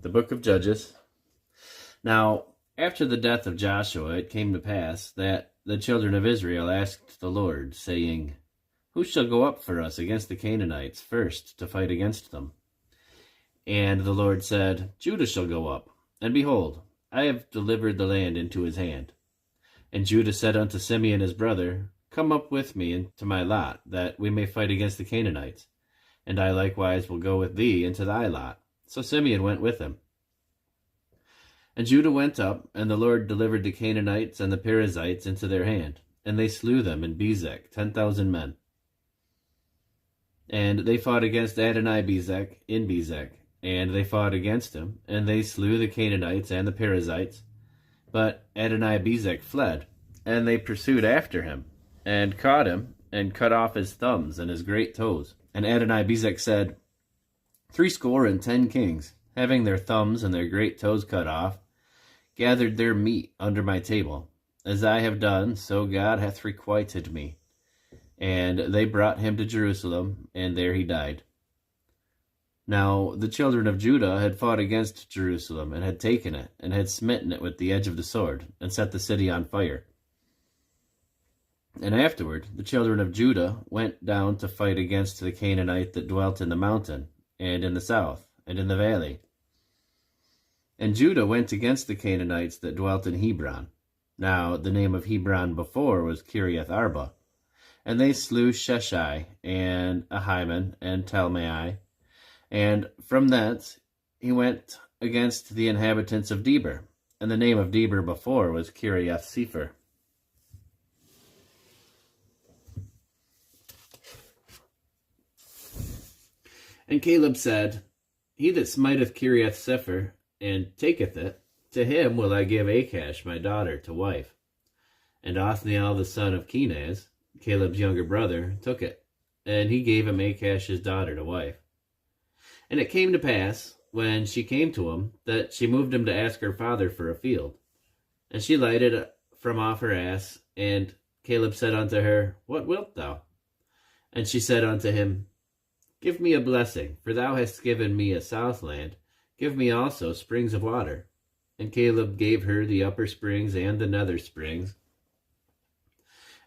The book of Judges. Now, after the death of Joshua, it came to pass that the children of Israel asked the Lord, saying, Who shall go up for us against the Canaanites first to fight against them? And the Lord said, Judah shall go up. And behold, I have delivered the land into his hand. And Judah said unto Simeon his brother, Come up with me into my lot, that we may fight against the Canaanites. And I likewise will go with thee into thy lot. So Simeon went with him. And Judah went up, and the Lord delivered the Canaanites and the Perizzites into their hand, and they slew them in Bezek, 10,000 men. And they fought against Adonai-Bezek in Bezek, and they fought against him, and they slew the Canaanites and the Perizzites. But Adonai-Bezek fled, and they pursued after him, and caught him, and cut off his thumbs and his great toes. And Adonai-Bezek said, 70 kings, having their thumbs and their great toes cut off, gathered their meat under my table. As I have done, so God hath requited me. And they brought him to Jerusalem, and there he died. Now the children of Judah had fought against Jerusalem, and had taken it, and had smitten it with the edge of the sword, and set the city on fire. And afterward the children of Judah went down to fight against the Canaanite that dwelt in the mountain, and in the south, and in the valley. And Judah went against the Canaanites that dwelt in Hebron. Now the name of Hebron before was Kiriath Arba. And they slew Sheshai, and Ahiman, and Talmai. And from thence he went against the inhabitants of Debir. And the name of Debir before was Kiriath Sepher. And Caleb said, He that smiteth Kiriath Sepher, and taketh it, to him will I give Achash my daughter to wife. And Othniel the son of Kenaz, Caleb's younger brother, took it, and he gave him Achash his daughter to wife. And it came to pass, when she came to him, that she moved him to ask her father for a field. And she lighted from off her ass, and Caleb said unto her, What wilt thou? And she said unto him, Give me a blessing, for thou hast given me a southland. Give me also springs of water. And Caleb gave her the upper springs and the nether springs.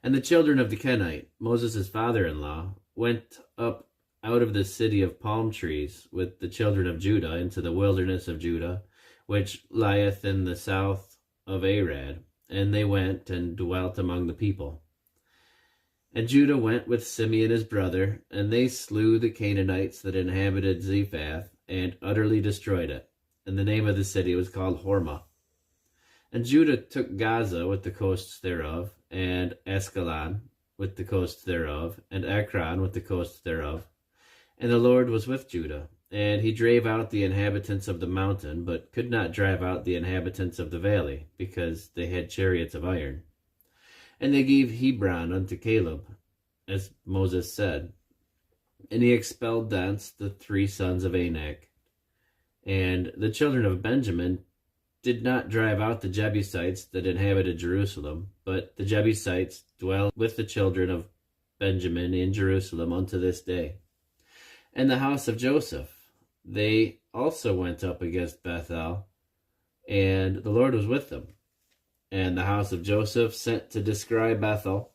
And the children of the Kenite, Moses' father-in-law, went up out of the city of palm trees with the children of Judah into the wilderness of Judah, which lieth in the south of Arad. And they went and dwelt among the people. And Judah went with Simeon his brother, and they slew the Canaanites that inhabited Zephath, and utterly destroyed it. And the name of the city was called Hormah. And Judah took Gaza with the coasts thereof, and Askelon with the coasts thereof, and Ekron with the coasts thereof. And the Lord was with Judah, and he drave out the inhabitants of the mountain, but could not drive out the inhabitants of the valley, because they had chariots of iron. And they gave Hebron unto Caleb, as Moses said. And he expelled thence the 3 sons of Anak. And the children of Benjamin did not drive out the Jebusites that inhabited Jerusalem, but the Jebusites dwell with the children of Benjamin in Jerusalem unto this day. And the house of Joseph, they also went up against Bethel, and the Lord was with them. And the house of Joseph sent to descry Bethel.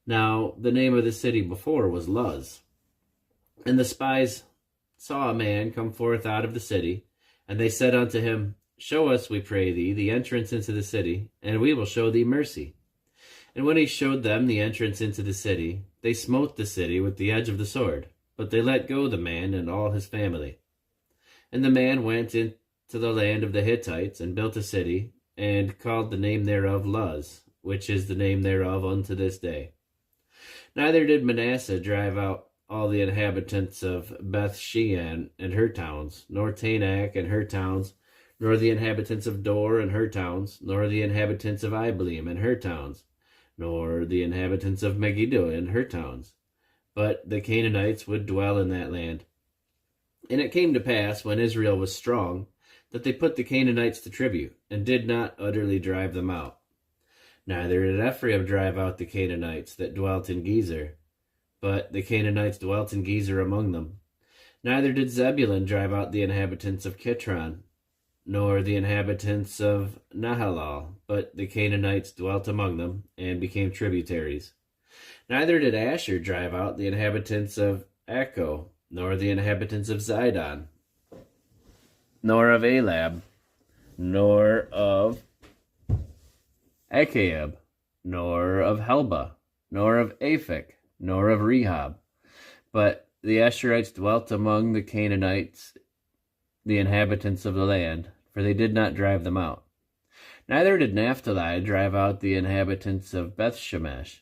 Now the name of the city before was Luz. And the spies saw a man come forth out of the city, and they said unto him, Show us, we pray thee, the entrance into the city, and we will show thee mercy. And when he showed them the entrance into the city, they smote the city with the edge of the sword, but they let go the man and all his family. And the man went into the land of the Hittites, and built a city, and called the name thereof Luz, which is the name thereof unto this day. Neither did Manasseh drive out all the inhabitants of Beth-shean and her towns, nor Tanakh and her towns, nor the inhabitants of Dor and her towns, nor the inhabitants of Ibleam and her towns, nor the inhabitants of Megiddo and her towns. But the Canaanites would dwell in that land. And it came to pass, when Israel was strong, that they put the Canaanites to tribute, and did not utterly drive them out. Neither did Ephraim drive out the Canaanites that dwelt in Gezer, but the Canaanites dwelt in Gezer among them. Neither did Zebulun drive out the inhabitants of Kitron, nor the inhabitants of Nahalal, but the Canaanites dwelt among them, and became tributaries. Neither did Asher drive out the inhabitants of Acco, nor the inhabitants of Zidon, nor of Elab, nor of Achaab, nor of Helba, nor of Aphek, nor of Rehob. But the Asherites dwelt among the Canaanites, the inhabitants of the land, for they did not drive them out. Neither did Naphtali drive out the inhabitants of Bethshemesh,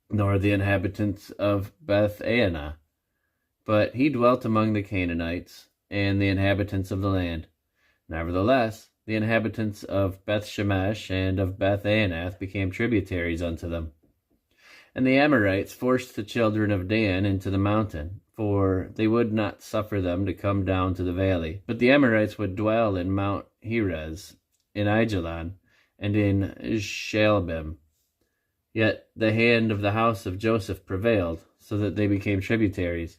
nor the inhabitants of Beth-Anah, but he dwelt among the Canaanites and the inhabitants of the land. Nevertheless, the inhabitants of Beth-Shemesh and of Beth-Anath became tributaries unto them. And the Amorites forced the children of Dan into the mountain, for they would not suffer them to come down to the valley. But the Amorites would dwell in Mount Heres, in Aijalon, and in Shaalbim. Yet the hand of the house of Joseph prevailed, so that they became tributaries.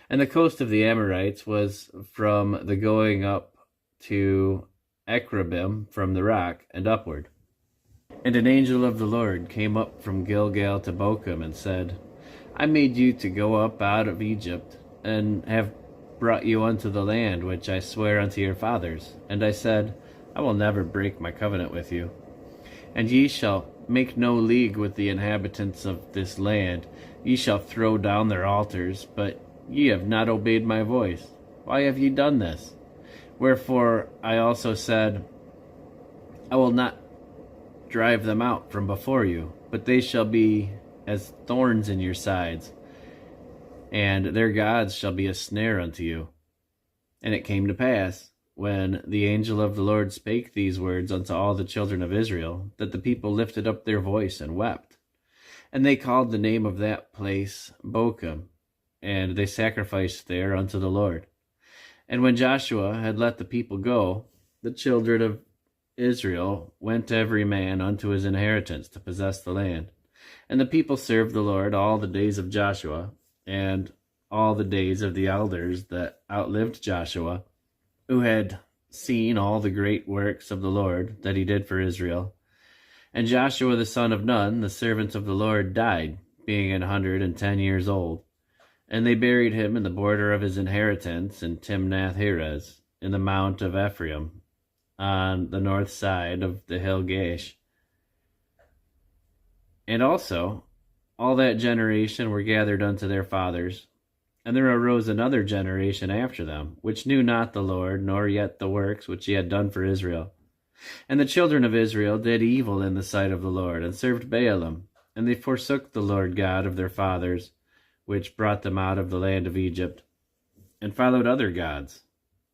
And the coast of the Amorites was from the going up to Akrabim from the rock and upward. And an angel of the Lord came up from Gilgal to Bochum and said, I made you to go up out of Egypt, and have brought you unto the land which I swear unto your fathers. And I said, I will never break my covenant with you. And ye shall make no league with the inhabitants of this land. Ye shall throw down their altars, but ye have not obeyed my voice. Why have ye done this? Wherefore I also said, I will not drive them out from before you, but they shall be as thorns in your sides, and their gods shall be a snare unto you. And it came to pass, when the angel of the Lord spake these words unto all the children of Israel, that the people lifted up their voice and wept. And they called the name of that place Bochum, and they sacrificed there unto the Lord. And when Joshua had let the people go, the children of Israel went every man unto his inheritance to possess the land. And the people served the Lord all the days of Joshua, and all the days of the elders that outlived Joshua, who had seen all the great works of the Lord that he did for Israel. And Joshua the son of Nun, the servant of the Lord, died, being 110 years old. And they buried him in the border of his inheritance in Timnath-Heres, in the mount of Ephraim, on the north side of the hill Gaash. And also all that generation were gathered unto their fathers. And there arose another generation after them, which knew not the Lord, nor yet the works which he had done for Israel. And the children of Israel did evil in the sight of the Lord, and served Baalim. And they forsook the Lord God of their fathers, which brought them out of the land of Egypt, and followed other gods,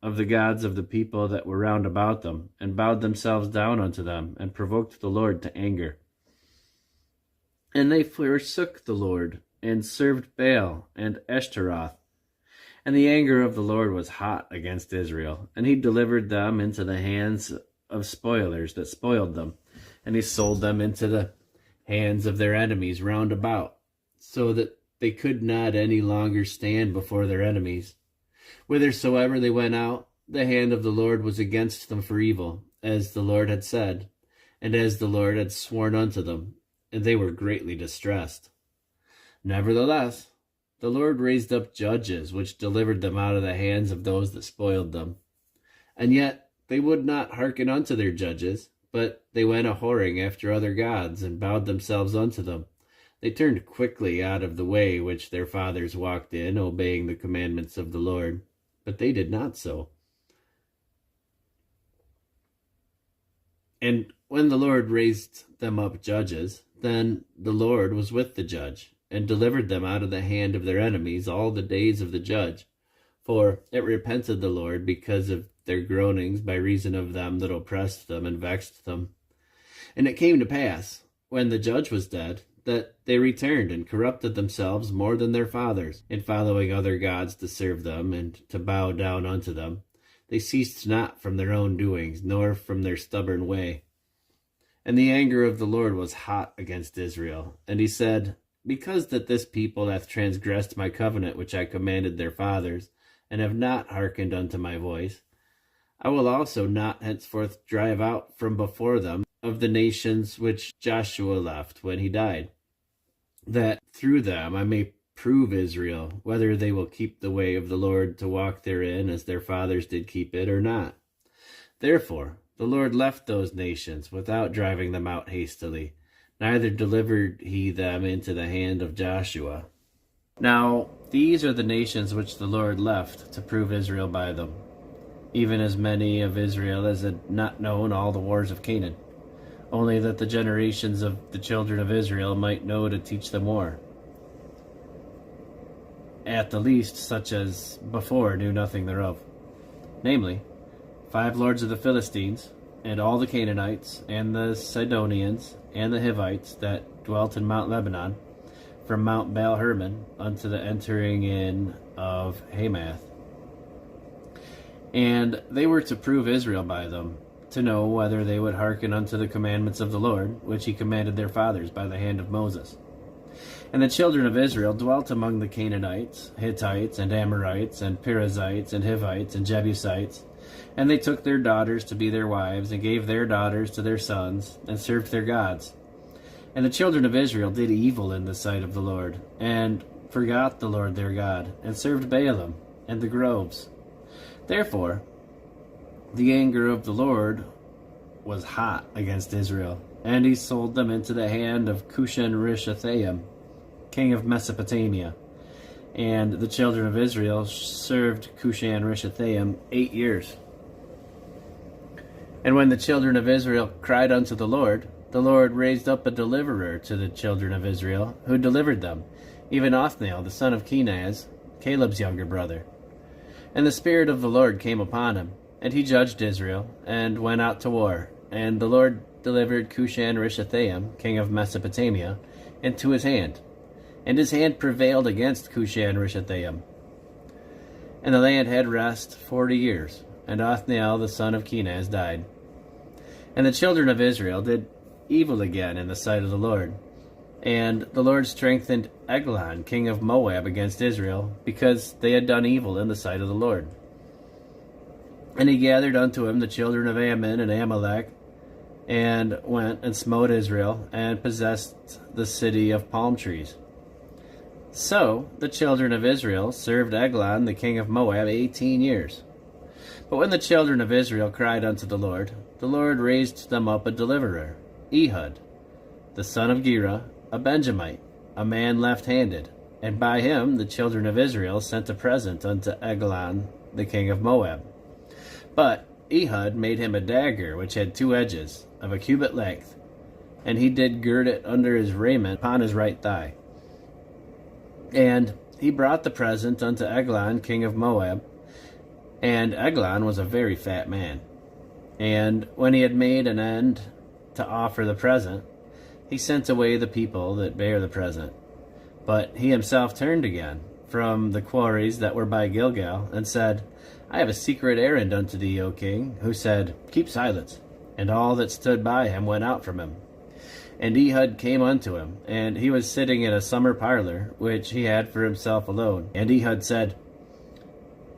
of the gods of the people that were round about them, and bowed themselves down unto them, and provoked the Lord to anger. And they forsook the Lord, and served Baal and Ashtaroth. And the anger of the Lord was hot against Israel, and he delivered them into the hands of spoilers that spoiled them, and he sold them into the hands of their enemies round about, so that they could not any longer stand before their enemies. Whithersoever they went out, the hand of the Lord was against them for evil, as the Lord had said, and as the Lord had sworn unto them, and they were greatly distressed. Nevertheless, the Lord raised up judges, which delivered them out of the hands of those that spoiled them. And yet they would not hearken unto their judges, but they went a-whoring after other gods, and bowed themselves unto them. They turned quickly out of the way which their fathers walked in, obeying the commandments of the Lord, but they did not so. And when the Lord raised them up judges, then the Lord was with the judge, and delivered them out of the hand of their enemies all the days of the judge. For it repented the Lord because of their groanings by reason of them that oppressed them and vexed them. And it came to pass, when the judge was dead, that they returned and corrupted themselves more than their fathers, in following other gods to serve them and to bow down unto them. They ceased not from their own doings, nor from their stubborn way. And the anger of the Lord was hot against Israel. And he said, because that this people hath transgressed my covenant which I commanded their fathers, and have not hearkened unto my voice, I will also not henceforth drive out from before them of the nations which Joshua left when he died, that through them I may prove Israel, whether they will keep the way of the Lord to walk therein as their fathers did keep it, or not. Therefore the Lord left those nations without driving them out hastily, neither delivered he them into the hand of Joshua. Now these are the nations which the Lord left to prove Israel by them, even as many of Israel as had not known all the wars of Canaan, only that the generations of the children of Israel might know to teach them war. At the least, such as before knew nothing thereof, namely, 5 lords of the Philistines, and all the Canaanites, and the Sidonians, and the Hivites that dwelt in Mount Lebanon, from Mount Baal-Hermon unto the entering in of Hamath. And they were to prove Israel by them, to know whether they would hearken unto the commandments of the Lord, which he commanded their fathers by the hand of Moses. And the children of Israel dwelt among the Canaanites, Hittites, and Amorites, and Perizzites, and Hivites, and Jebusites. And they took their daughters to be their wives, and gave their daughters to their sons, and served their gods. And the children of Israel did evil in the sight of the Lord, and forgot the Lord their God, and served Baalim, and the groves. Therefore the anger of the Lord was hot against Israel, and he sold them into the hand of Cushan-Rishathaim, king of Mesopotamia. And the children of Israel served Cushan-Rishathaim 8 years. And when the children of Israel cried unto the Lord raised up a deliverer to the children of Israel, who delivered them, even Othniel the son of Kenaz, Caleb's younger brother. And the Spirit of the Lord came upon him, and he judged Israel, and went out to war. And the Lord delivered Cushan-Rishathaim, king of Mesopotamia, into his hand. And his hand prevailed against Cushan-Rishathaim. And the land had rest 40 years, and Othniel the son of Kenaz died. And the children of Israel did evil again in the sight of the Lord. And the Lord strengthened Eglon, king of Moab, against Israel, because they had done evil in the sight of the Lord. And he gathered unto him the children of Ammon and Amalek, and went and smote Israel, and possessed the city of palm trees. So the children of Israel served Eglon, the king of Moab, 18 years. But when the children of Israel cried unto the Lord raised them up a deliverer, Ehud, the son of Gera, a Benjamite, a man left-handed. And by him the children of Israel sent a present unto Eglon, the king of Moab. But Ehud made him a dagger which had 2 edges, of a cubit length, and he did gird it under his raiment upon his right thigh. And he brought the present unto Eglon, king of Moab, and Eglon was a very fat man. And when he had made an end to offer the present, he sent away the people that bare the present. But he himself turned again from the quarries that were by Gilgal, and said, I have a secret errand unto thee, O king. Who said, Keep silence. And all that stood by him went out from him. And Ehud came unto him, and he was sitting in a summer parlor, which he had for himself alone. And Ehud said,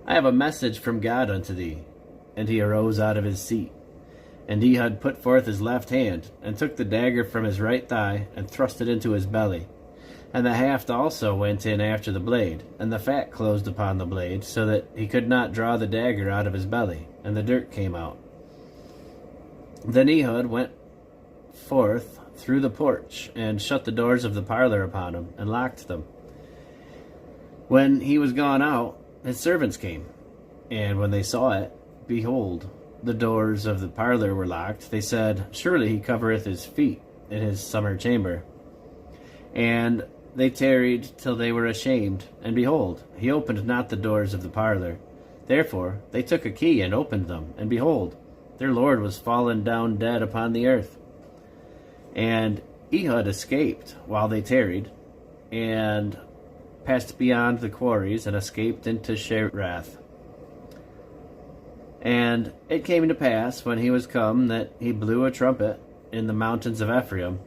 I have a message from God unto thee. And he arose out of his seat. And Ehud put forth his left hand, and took the dagger from his right thigh, and thrust it into his belly. And the haft also went in after the blade, and the fat closed upon the blade, so that he could not draw the dagger out of his belly, and the dirt came out. Then Ehud went forth through the porch, and shut the doors of the parlor upon him, and locked them. When he was gone out, his servants came, and when they saw it, behold, the doors of the parlor were locked. They said, Surely he covereth his feet in his summer chamber. And they tarried till they were ashamed, and behold, he opened not the doors of the parlor. Therefore they took a key and opened them, and behold, their lord was fallen down dead upon the earth. And Ehud escaped while they tarried, and passed beyond the quarries, and escaped into Sherath. And it came to pass, when he was come, that he blew a trumpet in the mountains of Ephraim,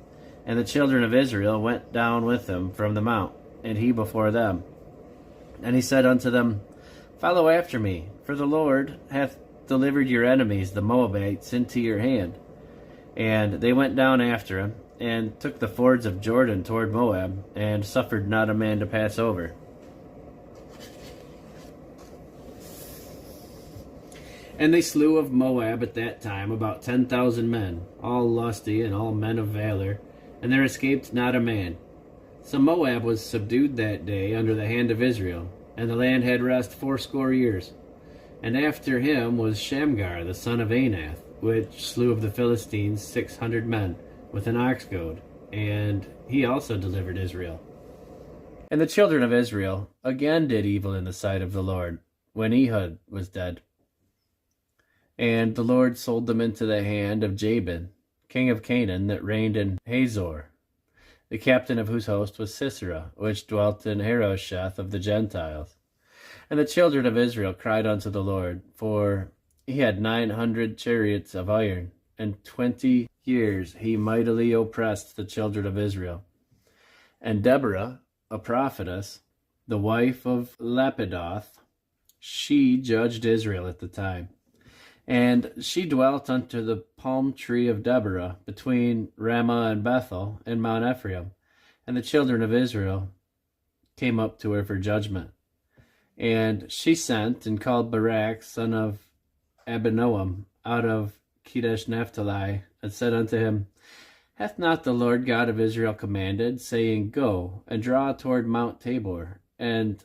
And the children of Israel went down with him from the mount, and he before them. And he said unto them, Follow after me, for the Lord hath delivered your enemies, the Moabites, into your hand. And they went down after him, and took the fords of Jordan toward Moab, and suffered not a man to pass over. And they slew of Moab at that time about 10,000 men, all lusty and all men of valor, and there escaped not a man. So Moab was subdued that day under the hand of Israel, and the land had rest 80 years. And after him was Shamgar the son of Anath, which slew of the Philistines 600 men with an ox goad, and he also delivered Israel. And the children of Israel again did evil in the sight of the Lord, when Ehud was dead. And the Lord sold them into the hand of Jabin, king of Canaan, that reigned in Hazor, the captain of whose host was Sisera, which dwelt in Harosheth of the Gentiles. And the children of Israel cried unto the Lord, for he had 900 chariots of iron, and 20 years he mightily oppressed the children of Israel. And Deborah, a prophetess, the wife of Lapidoth, she judged Israel at the time. And she dwelt unto the palm tree of Deborah, between Ramah and Bethel, in Mount Ephraim. And the children of Israel came up to her for judgment. And she sent and called Barak, son of Abinoam, out of Kedesh Naphtali, and said unto him, Hath not the Lord God of Israel commanded, saying, Go, and draw toward Mount Tabor, and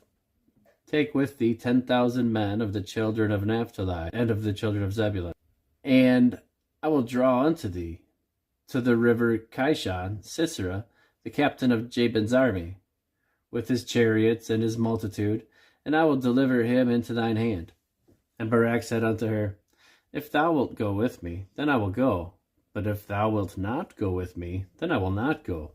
take with thee 10,000 men of the children of Naphtali, and of the children of Zebulun. And I will draw unto thee to the river Kishon Sisera, the captain of Jabin's army, with his chariots and his multitude, and I will deliver him into thine hand. And Barak said unto her, If thou wilt go with me, then I will go. But if thou wilt not go with me, then I will not go.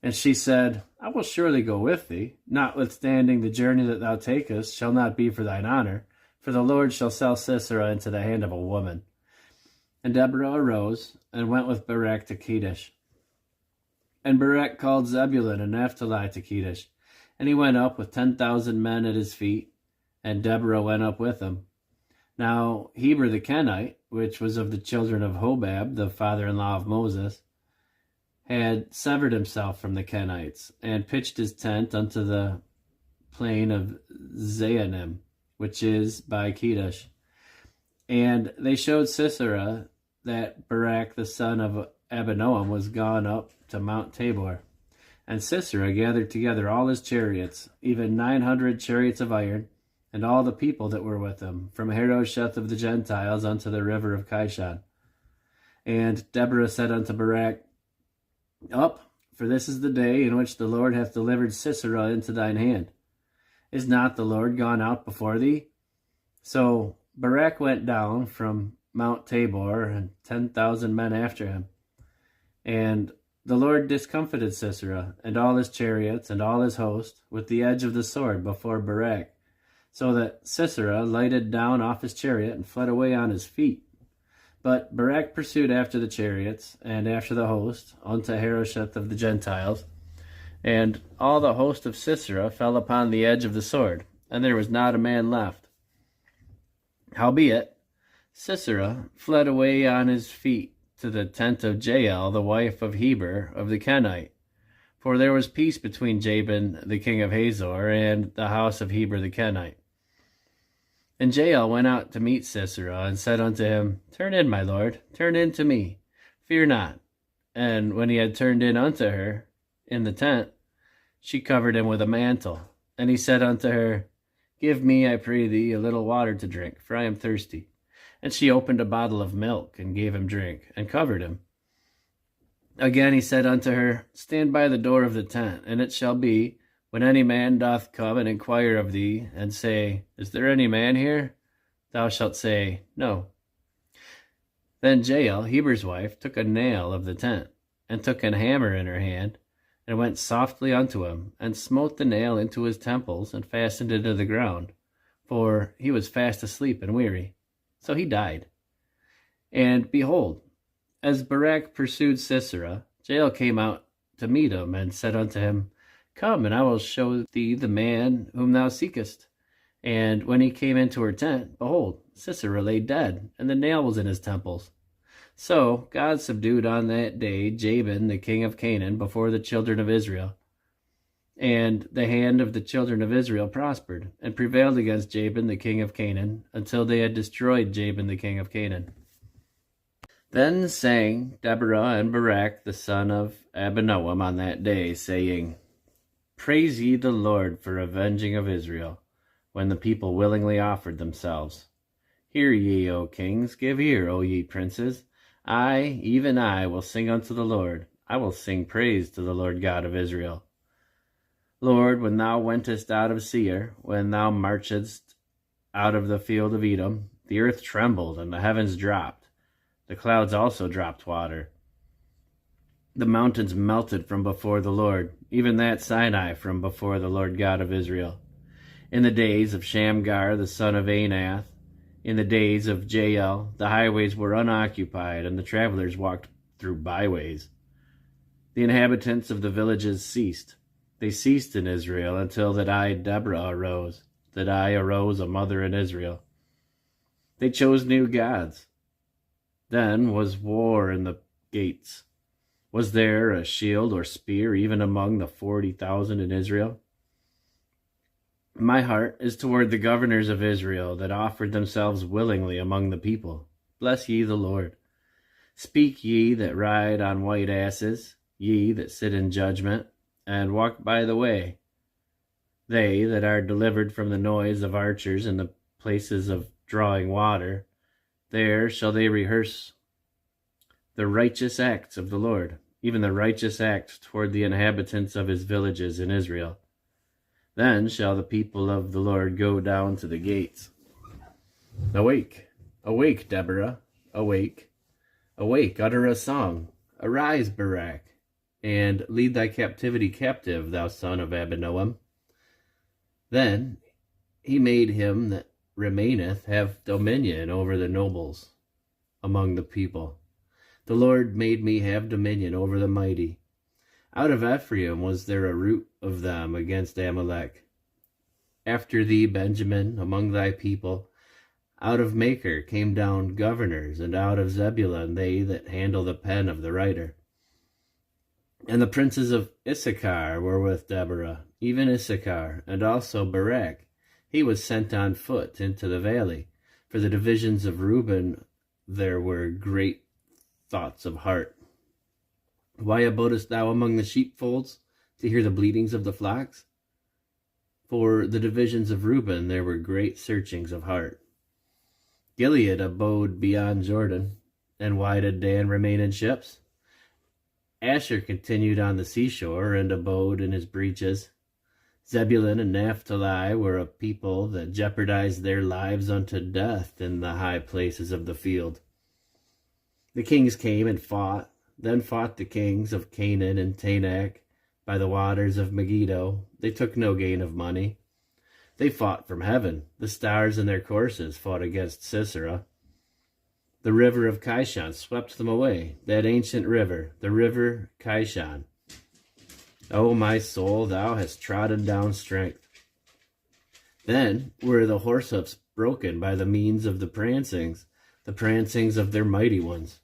And she said, I will surely go with thee, notwithstanding the journey that thou takest shall not be for thine honor, for the Lord shall sell Sisera into the hand of a woman. And Deborah arose, and went with Barak to Kedesh. And Barak called Zebulun and Naphtali to Kedesh, and he went up with 10,000 men at his feet, and Deborah went up with him. Now Heber the Kenite, which was of the children of Hobab, the father-in-law of Moses, had severed himself from the Kenites, and pitched his tent unto the plain of Zaanim, which is by Kedesh. And they showed Sisera that Barak the son of Abinoam was gone up to Mount Tabor. And Sisera gathered together all his chariots, even 900 chariots of iron, and all the people that were with him, from Harosheth of the Gentiles unto the river of Kishon. And Deborah said unto Barak, Up, for this is the day in which the Lord hath delivered Sisera into thine hand. Is not the Lord gone out before thee? So Barak went down from Mount Tabor, and 10,000 men after him. And the Lord discomfited Sisera, and all his chariots, and all his host, with the edge of the sword before Barak, so that Sisera lighted down off his chariot, and fled away on his feet. But Barak pursued after the chariots, and after the host, unto Harosheth of the Gentiles. And all the host of Sisera fell upon the edge of the sword, and there was not a man left. Howbeit, Sisera fled away on his feet to the tent of Jael, the wife of Heber of the Kenite. For there was peace between Jabin the king of Hazor, and the house of Heber the Kenite. And Jael went out to meet Sisera, and said unto him, Turn in, my lord, turn in to me, fear not. And when he had turned in unto her in the tent, she covered him with a mantle. And he said unto her, Give me, I pray thee, a little water to drink, for I am thirsty. And she opened a bottle of milk, and gave him drink, and covered him. Again he said unto her, Stand by the door of the tent, and it shall be, when any man doth come and inquire of thee, and say, Is there any man here? Thou shalt say, No. Then Jael, Heber's wife, took a nail of the tent, and took an hammer in her hand, and went softly unto him, and smote the nail into his temples, and fastened it to the ground, for he was fast asleep and weary. So he died. And behold, as Barak pursued Sisera, Jael came out to meet him, and said unto him, Come, and I will show thee the man whom thou seekest. And when he came into her tent, behold, Sisera lay dead, and the nail was in his temples. So God subdued on that day Jabin the king of Canaan before the children of Israel. And the hand of the children of Israel prospered, and prevailed against Jabin the king of Canaan, until they had destroyed Jabin the king of Canaan. Then sang Deborah and Barak the son of Abinoam on that day, saying, Praise ye the Lord for avenging of Israel, when the people willingly offered themselves. Hear ye, O kings, give ear, O ye princes. I, even I, will sing unto the Lord. I will sing praise to the Lord God of Israel. Lord, when thou wentest out of Seir, when thou marchedst out of the field of Edom, the earth trembled, and the heavens dropped. The clouds also dropped water. The mountains melted from before the Lord, even that Sinai from before the Lord God of Israel. In the days of Shamgar the son of Anath, in the days of Jael, the highways were unoccupied, and the travelers walked through byways. The inhabitants of the villages ceased. They ceased in Israel until that I, Deborah, arose, that I arose a mother in Israel. They chose new gods. Then was war in the gates. Was there a shield or spear even among the 40,000 in Israel? My heart is toward the governors of Israel that offered themselves willingly among the people. Bless ye the Lord. Speak ye that ride on white asses, ye that sit in judgment, and walk by the way. They that are delivered from the noise of archers in the places of drawing water, there shall they rehearse the righteous acts of the Lord, even the righteous acts toward the inhabitants of his villages in Israel. Then shall the people of the Lord go down to the gates. Awake, awake, Deborah, awake, awake, utter a song. Arise, Barak, and lead thy captivity captive, thou son of Abinoam. Then he made him that remaineth have dominion over the nobles among the people. The Lord made me have dominion over the mighty. Out of Ephraim was there a root of them against Amalek. After thee, Benjamin, among thy people, out of Machir came down governors, and out of Zebulun they that handle the pen of the writer. And the princes of Issachar were with Deborah, even Issachar, and also Barak. He was sent on foot into the valley. For the divisions of Reuben there were great thoughts of heart. Why abodest thou among the sheepfolds, to hear the bleatings of the flocks? For the divisions of Reuben there were great searchings of heart. Gilead abode beyond Jordan, and why did Dan remain in ships? Asher continued on the seashore, and abode in his breaches. Zebulun and Naphtali were a people that jeopardized their lives unto death in the high places of the field. The kings came and fought. Then fought the kings of Canaan and Tanakh by the waters of Megiddo. They took no gain of money. They fought from heaven. The stars in their courses fought against Sisera. The river of Kishon swept them away, that ancient river, the river Kishon. O my soul, thou hast trodden down strength. Then were the horsehoofs broken by the means of the prancings of their mighty ones.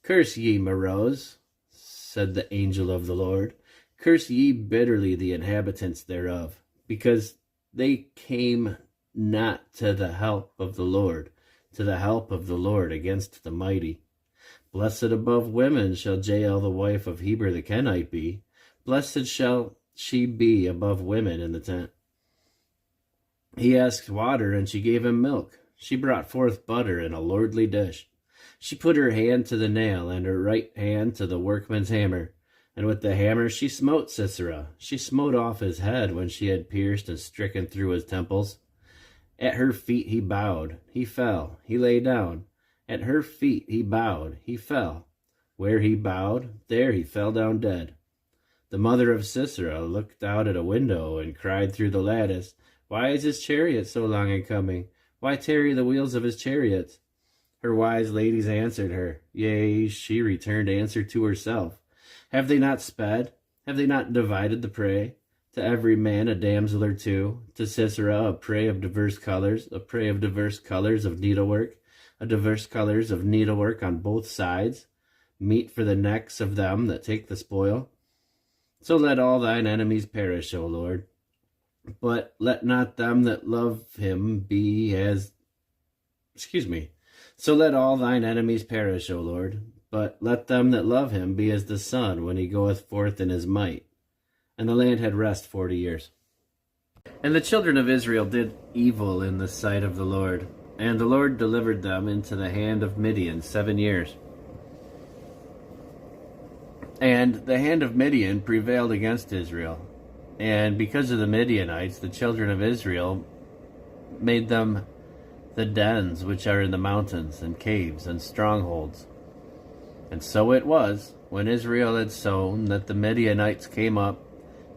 Curse ye, Meroz, said the angel of the Lord. Curse ye bitterly the inhabitants thereof, because they came not to the help of the Lord, against the mighty. Blessed above women shall Jael the wife of Heber the Kenite be. Blessed shall she be above women in the tent. He asked water, and she gave him milk. She brought forth butter in a lordly dish. She put her hand to the nail, and her right hand to the workman's hammer. And with the hammer she smote Sisera. She smote off his head when she had pierced and stricken through his temples. At her feet he bowed. He fell. He lay down. At her feet he bowed. He fell. Where he bowed, there he fell down dead. The mother of Sisera looked out at a window and cried through the lattice, Why is his chariot so long in coming? Why tarry the wheels of his chariots? Her wise ladies answered her. Yea, she returned answer to herself. Have they not sped? Have they not divided the prey? To every man a damsel or two, to Sisera a prey of diverse colors, a prey of diverse colors of needlework, a diverse colors of needlework on both sides, meat for the necks of them that take the spoil. So let all thine enemies perish, O Lord. But let not them that love him be as... So let all thine enemies perish, O Lord. But let them that love him be as the sun when he goeth forth in his might. And the land had rest 40 years. And the children of Israel did evil in the sight of the Lord. And the Lord delivered them into the hand of Midian 7 years. And the hand of Midian prevailed against Israel. And because of the Midianites, the children of Israel made them the dens which are in the mountains, and caves, and strongholds. And so it was, when Israel had sown, that the Midianites came up,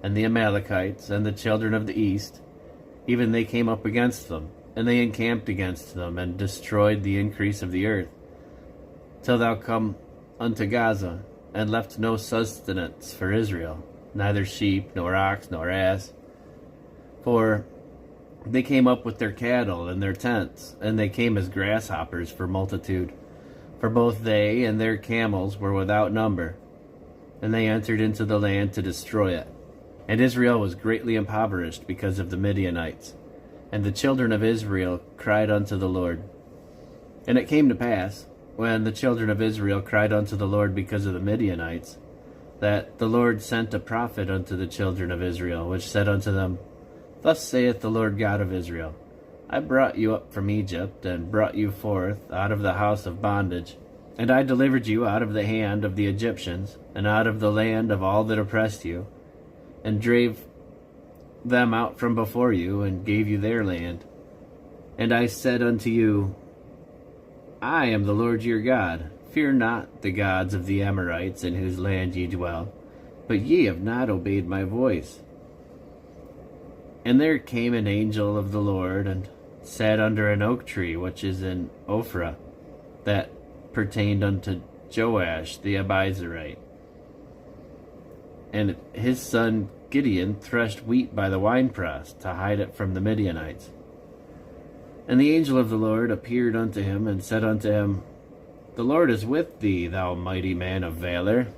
and the Amalekites, and the children of the east, even they came up against them, and they encamped against them, and destroyed the increase of the earth, till thou come unto Gaza, and left no sustenance for Israel, neither sheep, nor ox, nor ass. For they came up with their cattle and their tents, and they came as grasshoppers for multitude. For both they and their camels were without number, and they entered into the land to destroy it. And Israel was greatly impoverished because of the Midianites. And the children of Israel cried unto the Lord. And it came to pass, when the children of Israel cried unto the Lord because of the Midianites, that the Lord sent a prophet unto the children of Israel, which said unto them, Thus saith the Lord God of Israel, I brought you up from Egypt, and brought you forth out of the house of bondage. And I delivered you out of the hand of the Egyptians, and out of the land of all that oppressed you, and drave them out from before you, and gave you their land. And I said unto you, I am the Lord your God. Fear not the gods of the Amorites, in whose land ye dwell. But ye have not obeyed my voice. And there came an angel of the Lord, and sat under an oak tree which is in Ophrah, that pertained unto Joash the Abiezrite. And his son Gideon threshed wheat by the winepress, to hide it from the Midianites. And the angel of the Lord appeared unto him, and said unto him, The Lord is with thee, thou mighty man of valor.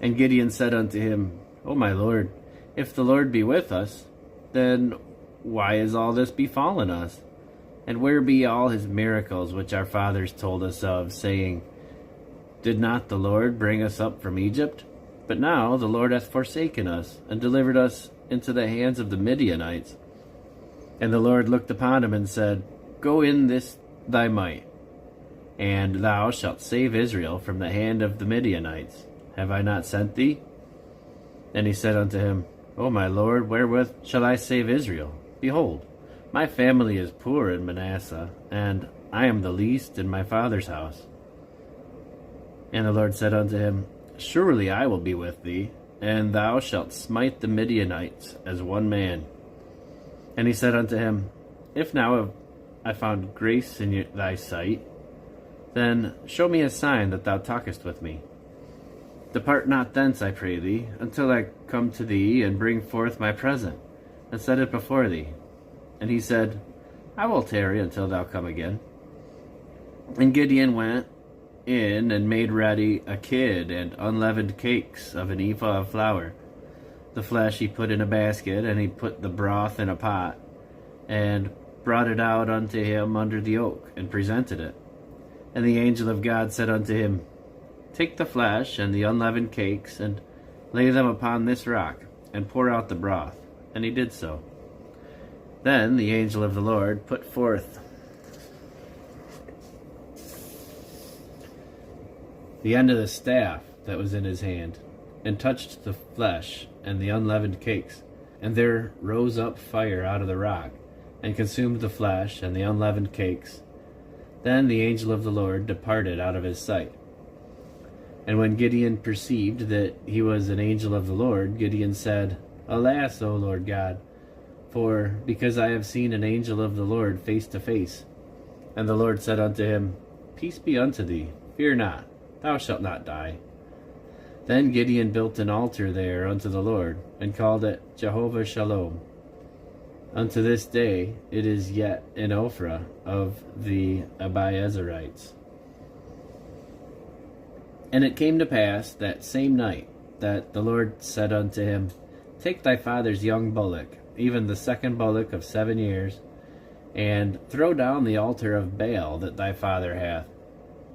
And Gideon said unto him, O my Lord, if the Lord be with us, then why is all this befallen us? And where be all his miracles which our fathers told us of, saying, Did not the Lord bring us up from Egypt? But now the Lord hath forsaken us, and delivered us into the hands of the Midianites. And the Lord looked upon him, and said, Go in this thy might, and thou shalt save Israel from the hand of the Midianites. Have I not sent thee? And he said unto him, O my Lord, wherewith shall I save Israel? Behold, my family is poor in Manasseh, and I am the least in my father's house. And the Lord said unto him, Surely I will be with thee, and thou shalt smite the Midianites as one man. And he said unto him, If now I found grace in thy sight, then show me a sign that thou talkest with me. Depart not thence, I pray thee, until I come to thee, and bring forth my present, and set it before thee. And he said, I will tarry until thou come again. And Gideon went in, and made ready a kid and unleavened cakes of an ephah of flour. The flesh he put in a basket, and he put the broth in a pot, and brought it out unto him under the oak, and presented it. And the angel of God said unto him, Take the flesh and the unleavened cakes, and lay them upon this rock, and pour out the broth. And he did so. Then the angel of the Lord put forth the end of the staff that was in his hand, and touched the flesh and the unleavened cakes. And there rose up fire out of the rock, and consumed the flesh and the unleavened cakes. Then the angel of the Lord departed out of his sight. And when Gideon perceived that he was an angel of the Lord, Gideon said, Alas, O Lord God, for because I have seen an angel of the Lord face to face. And the Lord said unto him, Peace be unto thee, fear not, thou shalt not die. Then Gideon built an altar there unto the Lord, and called it Jehovah Shalom. Unto this day it is yet in Ophrah of the Abiezerites. And it came to pass that same night that the Lord said unto him, Take thy father's young bullock, even the second bullock of 7 years, and throw down the altar of Baal that thy father hath,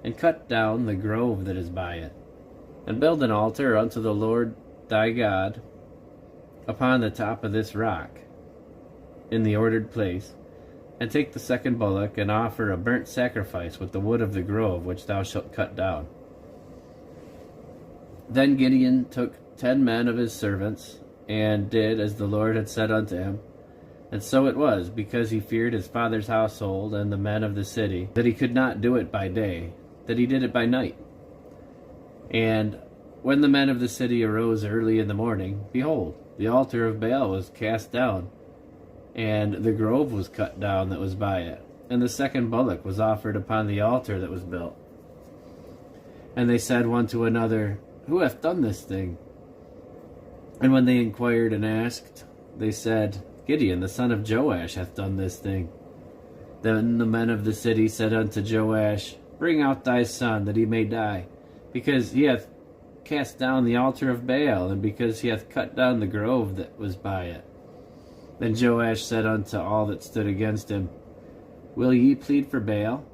and cut down the grove that is by it, and build an altar unto the Lord thy God upon the top of this rock, in the ordered place, and take the second bullock, and offer a burnt sacrifice with the wood of the grove which thou shalt cut down. Then Gideon took 10 men of his servants, and did as the Lord had said unto him. And so it was, because he feared his father's household and the men of the city, that he could not do it by day, that he did it by night. And when the men of the city arose early in the morning, behold, the altar of Baal was cast down, and the grove was cut down that was by it, and the second bullock was offered upon the altar that was built. And they said one to another, Who hath done this thing? And when they inquired and asked, they said, Gideon the son of Joash hath done this thing. Then the men of the city said unto Joash, Bring out thy son, that he may die, because he hath cast down the altar of Baal, and because he hath cut down the grove that was by it. Then Joash said unto all that stood against him, Will ye plead for Baal?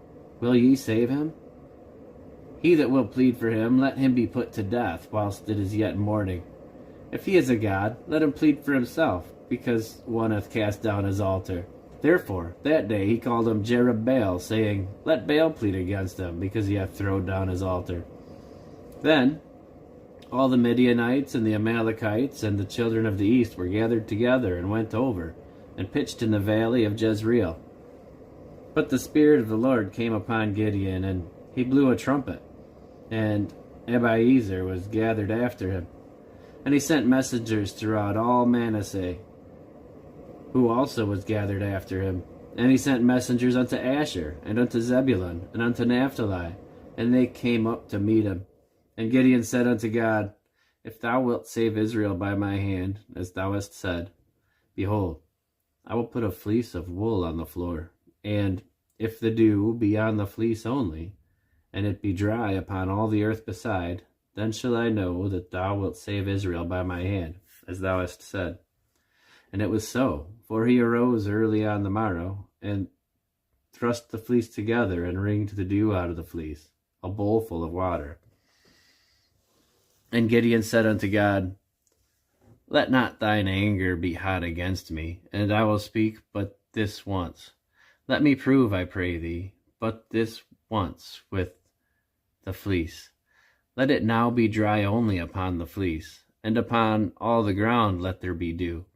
Will ye save him? He that will plead for him, let him be put to death, whilst it is yet morning. If he is a god, let him plead for himself, because one hath cast down his altar. Therefore, that day he called him Jerubbaal, saying, Let Baal plead against him, because he hath thrown down his altar. Then all the Midianites and the Amalekites and the children of the east were gathered together, and went over, and pitched in the valley of Jezreel. But the Spirit of the Lord came upon Gideon, and he blew a trumpet, and Abiezer was gathered after him. And he sent messengers throughout all Manasseh, who also was gathered after him. And he sent messengers unto Asher, and unto Zebulun, and unto Naphtali, and they came up to meet him. And Gideon said unto God, If thou wilt save Israel by my hand, as thou hast said, behold, I will put a fleece of wool on the floor, and if the dew be on the fleece only, and it be dry upon all the earth beside, then shall I know that thou wilt save Israel by my hand, as thou hast said. And it was so, for he arose early on the morrow, and thrust the fleece together, and wringed the dew out of the fleece, a bowl full of water. And Gideon said unto God, Let not thine anger be hot against me, and I will speak but this once. Let me prove, I pray thee, but this once with the fleece. Let it now be dry only upon the fleece, and upon all the ground let there be dew.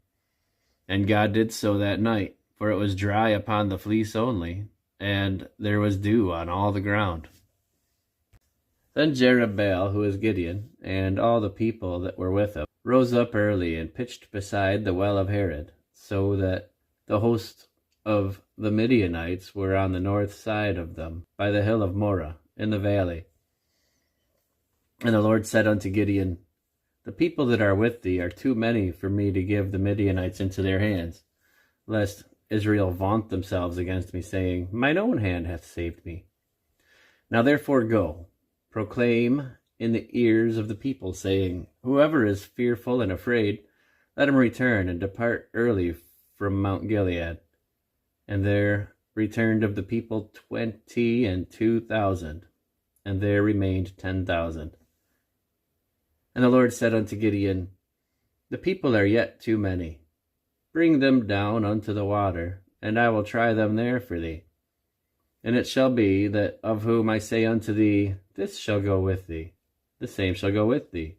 And God did so that night, for it was dry upon the fleece only, and there was dew on all the ground. Then Jerubbaal, who is Gideon, and all the people that were with him, rose up early and pitched beside the well of Herod, so that the host of the Midianites were on the north side of them, by the hill of Moreh, in the valley. And the Lord said unto Gideon, The people that are with thee are too many for me to give the Midianites into their hands, lest Israel vaunt themselves against me, saying, Mine own hand hath saved me. Now therefore go, proclaim in the ears of the people, saying, Whoever is fearful and afraid, let him return and depart early from Mount Gilead. And there returned of the people 22,000, and there remained 10,000. And the Lord said unto Gideon, The people are yet too many. Bring them down unto the water, and I will try them there for thee. And it shall be that of whom I say unto thee, This shall go with thee, the same shall go with thee.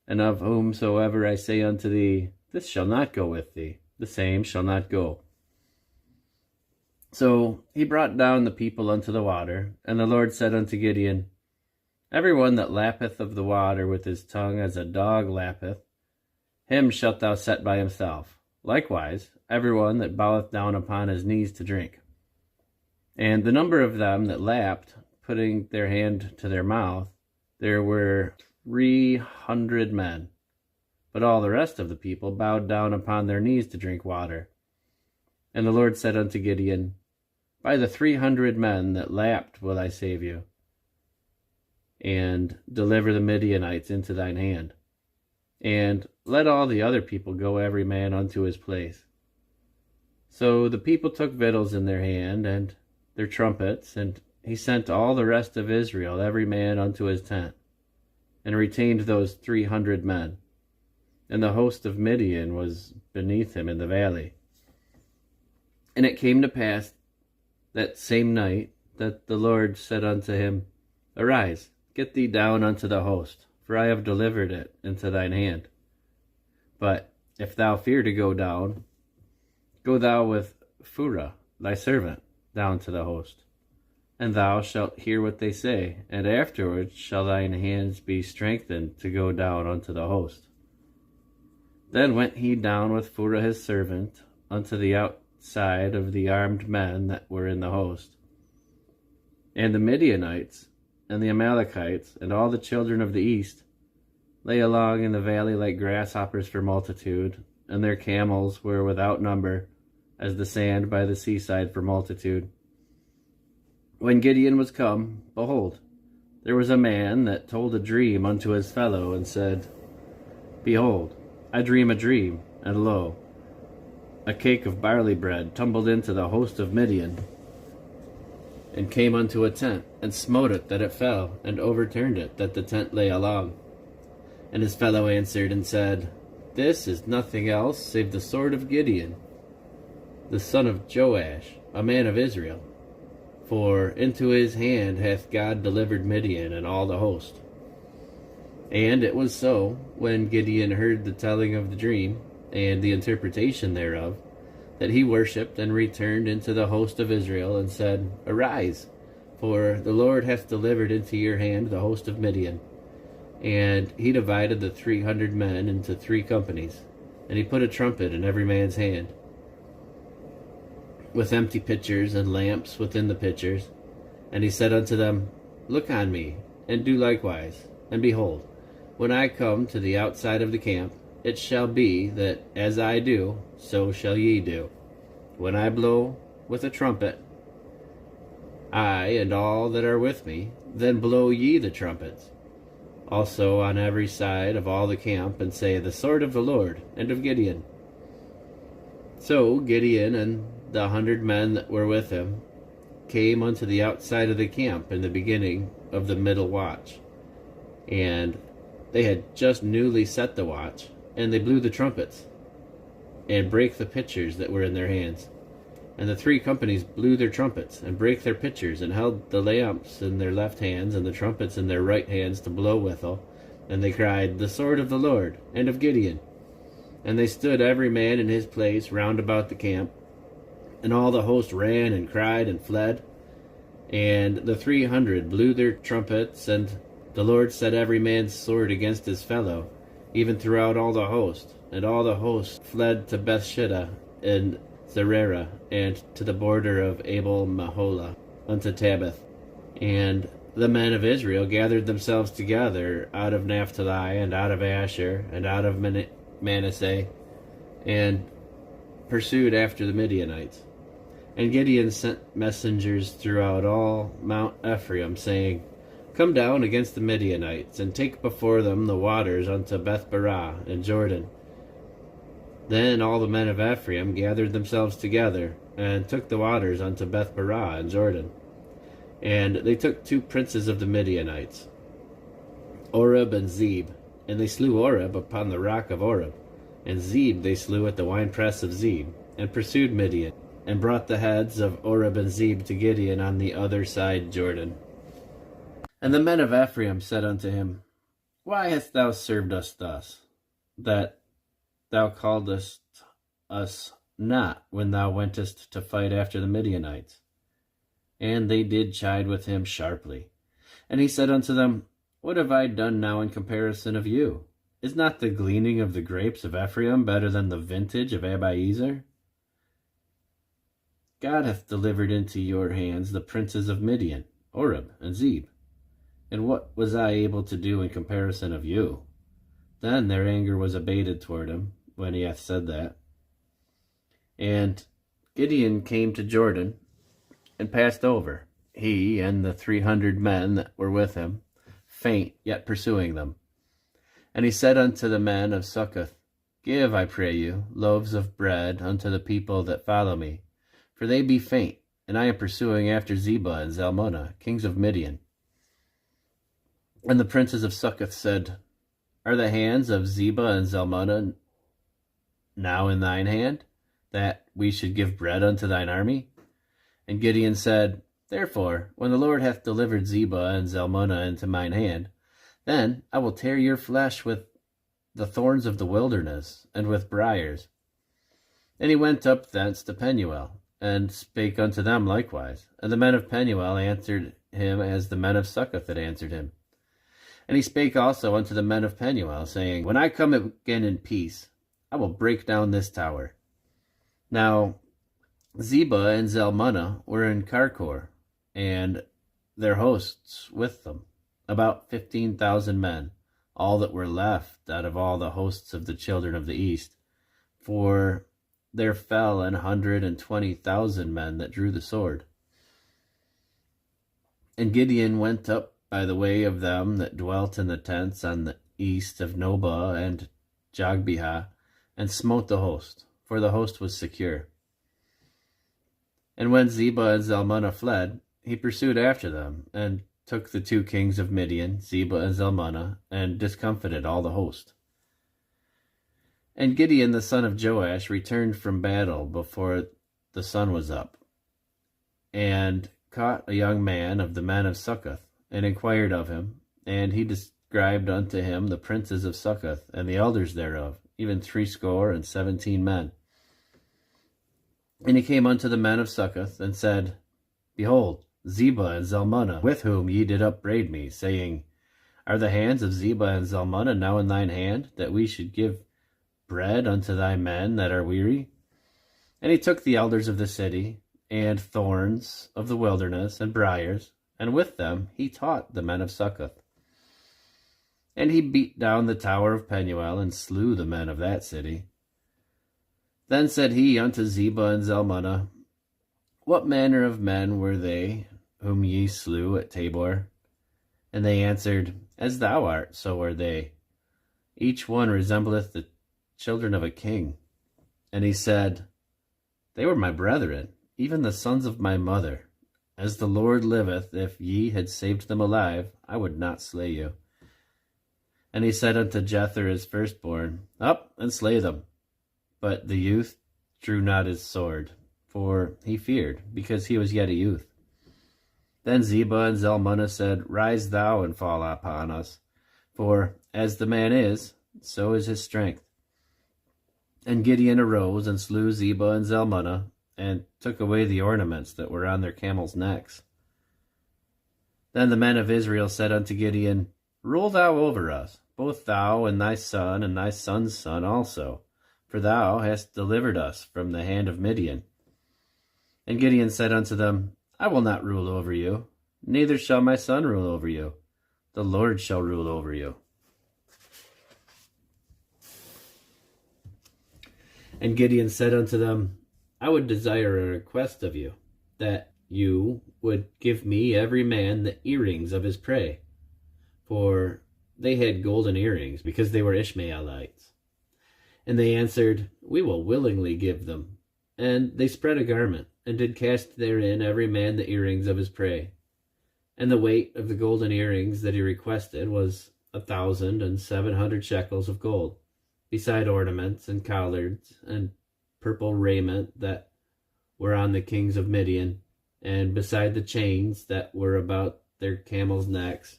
And of whomsoever I say unto thee, This shall not go with thee, the same shall not go. So he brought down the people unto the water, and the Lord said unto Gideon, Every one that lappeth of the water with his tongue as a dog lappeth, him shalt thou set by himself. Likewise, every one that boweth down upon his knees to drink. And the number of them that lapped, putting their hand to their mouth, there were 300 men. But all the rest of the people bowed down upon their knees to drink water. And the Lord said unto Gideon, By the 300 men that lapped will I save you, and deliver the Midianites into thine hand. And let all the other people go every man unto his place. So the people took victuals in their hand, and their trumpets, and he sent all the rest of Israel every man unto his tent, and retained those 300 men. And the host of Midian was beneath him in the valley. And it came to pass that same night that the Lord said unto him, Arise, get thee down unto the host, for I have delivered it into thine hand. But if thou fear to go down, go thou with Phurah thy servant down to the host, and thou shalt hear what they say, and afterwards shall thine hands be strengthened to go down unto the host. Then went he down with Phurah his servant unto the outside of the armed men that were in the host. And the Midianites and the Amalekites and all the children of the east lay along in the valley like grasshoppers for multitude, and their camels were without number, as the sand by the seaside for multitude. When Gideon was come, behold, there was a man that told a dream unto his fellow, and said, Behold, I dream a dream, and lo, a cake of barley bread tumbled into the host of Midian, and came unto a tent, and smote it that it fell, and overturned it that the tent lay along. And his fellow answered and said, This is nothing else save the sword of Gideon, the son of Joash, a man of Israel. For into his hand hath God delivered Midian and all the host. And it was so, when Gideon heard the telling of the dream, and the interpretation thereof, that he worshipped and returned into the host of Israel, and said, Arise, for the Lord hath delivered into your hand the host of Midian. And he divided the 300 men into 3 companies, and he put a trumpet in every man's hand, with empty pitchers and lamps within the pitchers. And he said unto them, Look on me, and do likewise. And behold, when I come to the outside of the camp, it shall be that as I do, so shall ye do. When I blow with a trumpet, I and all that are with me, then blow ye the trumpets, also on every side of all the camp, and say, The sword of the Lord and of Gideon. So Gideon and the 100 men that were with him came unto the outside of the camp in the beginning of the middle watch. And they had just newly set the watch, and they blew the trumpets, and brake the pitchers that were in their hands. And the 3 companies blew their trumpets, and brake their pitchers, and held the lamps in their left hands, and the trumpets in their right hands to blow withal. And they cried, The sword of the Lord, and of Gideon. And they stood every man in his place round about the camp. And all the host ran and cried and fled. And the 300 blew their trumpets, and the Lord set every man's sword against his fellow, even throughout all the host. And all the host fled to Bethshittah and Zererah, and to the border of Abel Maholah, unto Tabbath. And the men of Israel gathered themselves together out of Naphtali, and out of Asher, and out of Manasseh, and pursued after the Midianites. And Gideon sent messengers throughout all Mount Ephraim, saying, Come down against the Midianites, and take before them the waters unto Bethbarah and Jordan. Then all the men of Ephraim gathered themselves together, and took the waters unto Bethbarah and Jordan. And they took 2 princes of the Midianites, Oreb and Zeb, and they slew Oreb upon the rock of Oreb, and Zeb they slew at the winepress of Zeb, and pursued Midian, and brought the heads of Oreb and Zeb to Gideon on the other side Jordan. And the men of Ephraim said unto him, Why hast thou served us thus, that thou calledst us not when thou wentest to fight after the Midianites? And they did chide with him sharply. And he said unto them, What have I done now in comparison of you? Is not the gleaning of the grapes of Ephraim better than the vintage of Abiezer? God hath delivered into your hands the princes of Midian, Oreb and Zeb. and what was I able to do in comparison of you? Then their anger was abated toward him, when he hath said that. And Gideon came to Jordan, and passed over, he and the 300 men that were with him, faint, yet pursuing them. And he said unto the men of Succoth, Give, I pray you, loaves of bread unto the people that follow me, for they be faint, and I am pursuing after Zebah and Zalmunna, kings of Midian. And the princes of Succoth said, Are the hands of Zebah and Zalmunna now in thine hand, that we should give bread unto thine army? And Gideon said, Therefore, when the Lord hath delivered Zebah and Zalmunna into mine hand, then I will tear your flesh with the thorns of the wilderness, and with briars. And he went up thence to Penuel, and spake unto them likewise. And the men of Penuel answered him as the men of Succoth had answered him. And he spake also unto the men of Penuel, saying, When I come again in peace, I will break down this tower. Now Zebah and Zalmunna were in Karkor, and their hosts with them, about 15,000 men, all that were left out of all the hosts of the children of the east. For there fell 120,000 men that drew the sword. And Gideon went up by the way of them that dwelt in the tents on the east of Nobah and Jogbehah, and smote the host, for the host was secure. And when Zebah and Zalmunna fled, he pursued after them, and took the 2 kings of Midian, Zebah and Zalmunna, and discomfited all the host. And Gideon the son of Joash returned from battle before the sun was up, and caught a young man of the men of Succoth, and inquired of him, and he described unto him the princes of Succoth, and the elders thereof, even 17 men. And he came unto the men of Succoth, and said, Behold, Zebah and Zalmunna, with whom ye did upbraid me, saying, Are the hands of Zebah and Zalmunna now in thine hand, that we should give bread unto thy men that are weary? And he took the elders of the city, and thorns of the wilderness, and briars, and with them he taught the men of Succoth. And he beat down the tower of Penuel, and slew the men of that city. Then said he unto Zebah and Zalmunna, What manner of men were they whom ye slew at Tabor? And they answered, As thou art, so are they. Each one resembleth the children of a king. And he said, They were my brethren, even the sons of my mother. As the Lord liveth, if ye had saved them alive, I would not slay you. And he said unto Jether his firstborn, Up and slay them. But the youth drew not his sword, for he feared, because he was yet a youth. Then Zebah and Zalmunna said, Rise thou and fall upon us, for as the man is, so is his strength. And Gideon arose and slew Zebah and Zalmunna, and took away the ornaments that were on their camels' necks. Then the men of Israel said unto Gideon, Rule thou over us, both thou and thy son's son also, for thou hast delivered us from the hand of Midian. And Gideon said unto them, I will not rule over you, neither shall my son rule over you. The Lord shall rule over you. And Gideon said unto them, I would desire a request of you, that you would give me every man the earrings of his prey. For they had golden earrings, because they were Ishmaelites. And they answered, We will willingly give them. And they spread a garment, and did cast therein every man the earrings of his prey. And the weight of the golden earrings that he requested was 1,700 shekels of gold, beside ornaments and collards and purple raiment that were on the kings of Midian, and beside the chains that were about their camels' necks.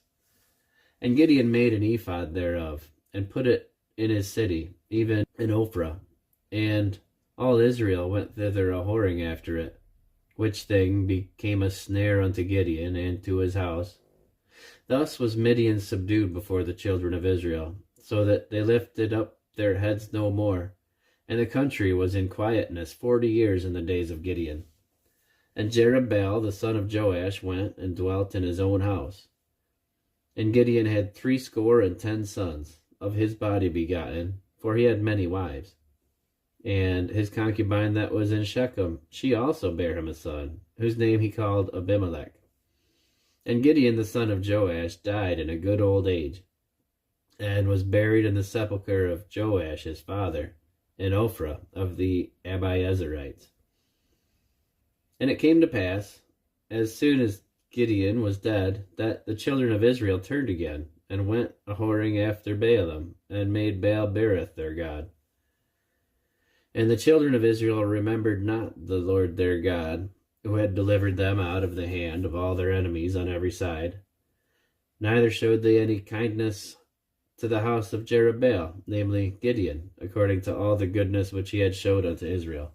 And Gideon made an ephod thereof, and put it in his city, even in Ophrah. And all Israel went thither a-whoring after it, which thing became a snare unto Gideon and to his house. Thus was Midian subdued before the children of Israel, so that they lifted up their heads no more. And the country was in quietness 40 years in the days of Gideon. And Jerubbaal the son of Joash went and dwelt in his own house. And Gideon had 70 sons of his body begotten, for he had many wives. And his concubine that was in Shechem, she also bare him a son, whose name he called Abimelech. And Gideon the son of Joash died in a good old age, and was buried in the sepulchre of Joash his father, in Ophrah of the Abiezerites. And it came to pass, as soon as Gideon was dead, that the children of Israel turned again, and went a-whoring after Baalim, and made Baal-berith their god. And the children of Israel remembered not the Lord their God, who had delivered them out of the hand of all their enemies on every side. Neither showed they any kindness to the house of Jerubbaal, namely Gideon, according to all the goodness which he had showed unto Israel.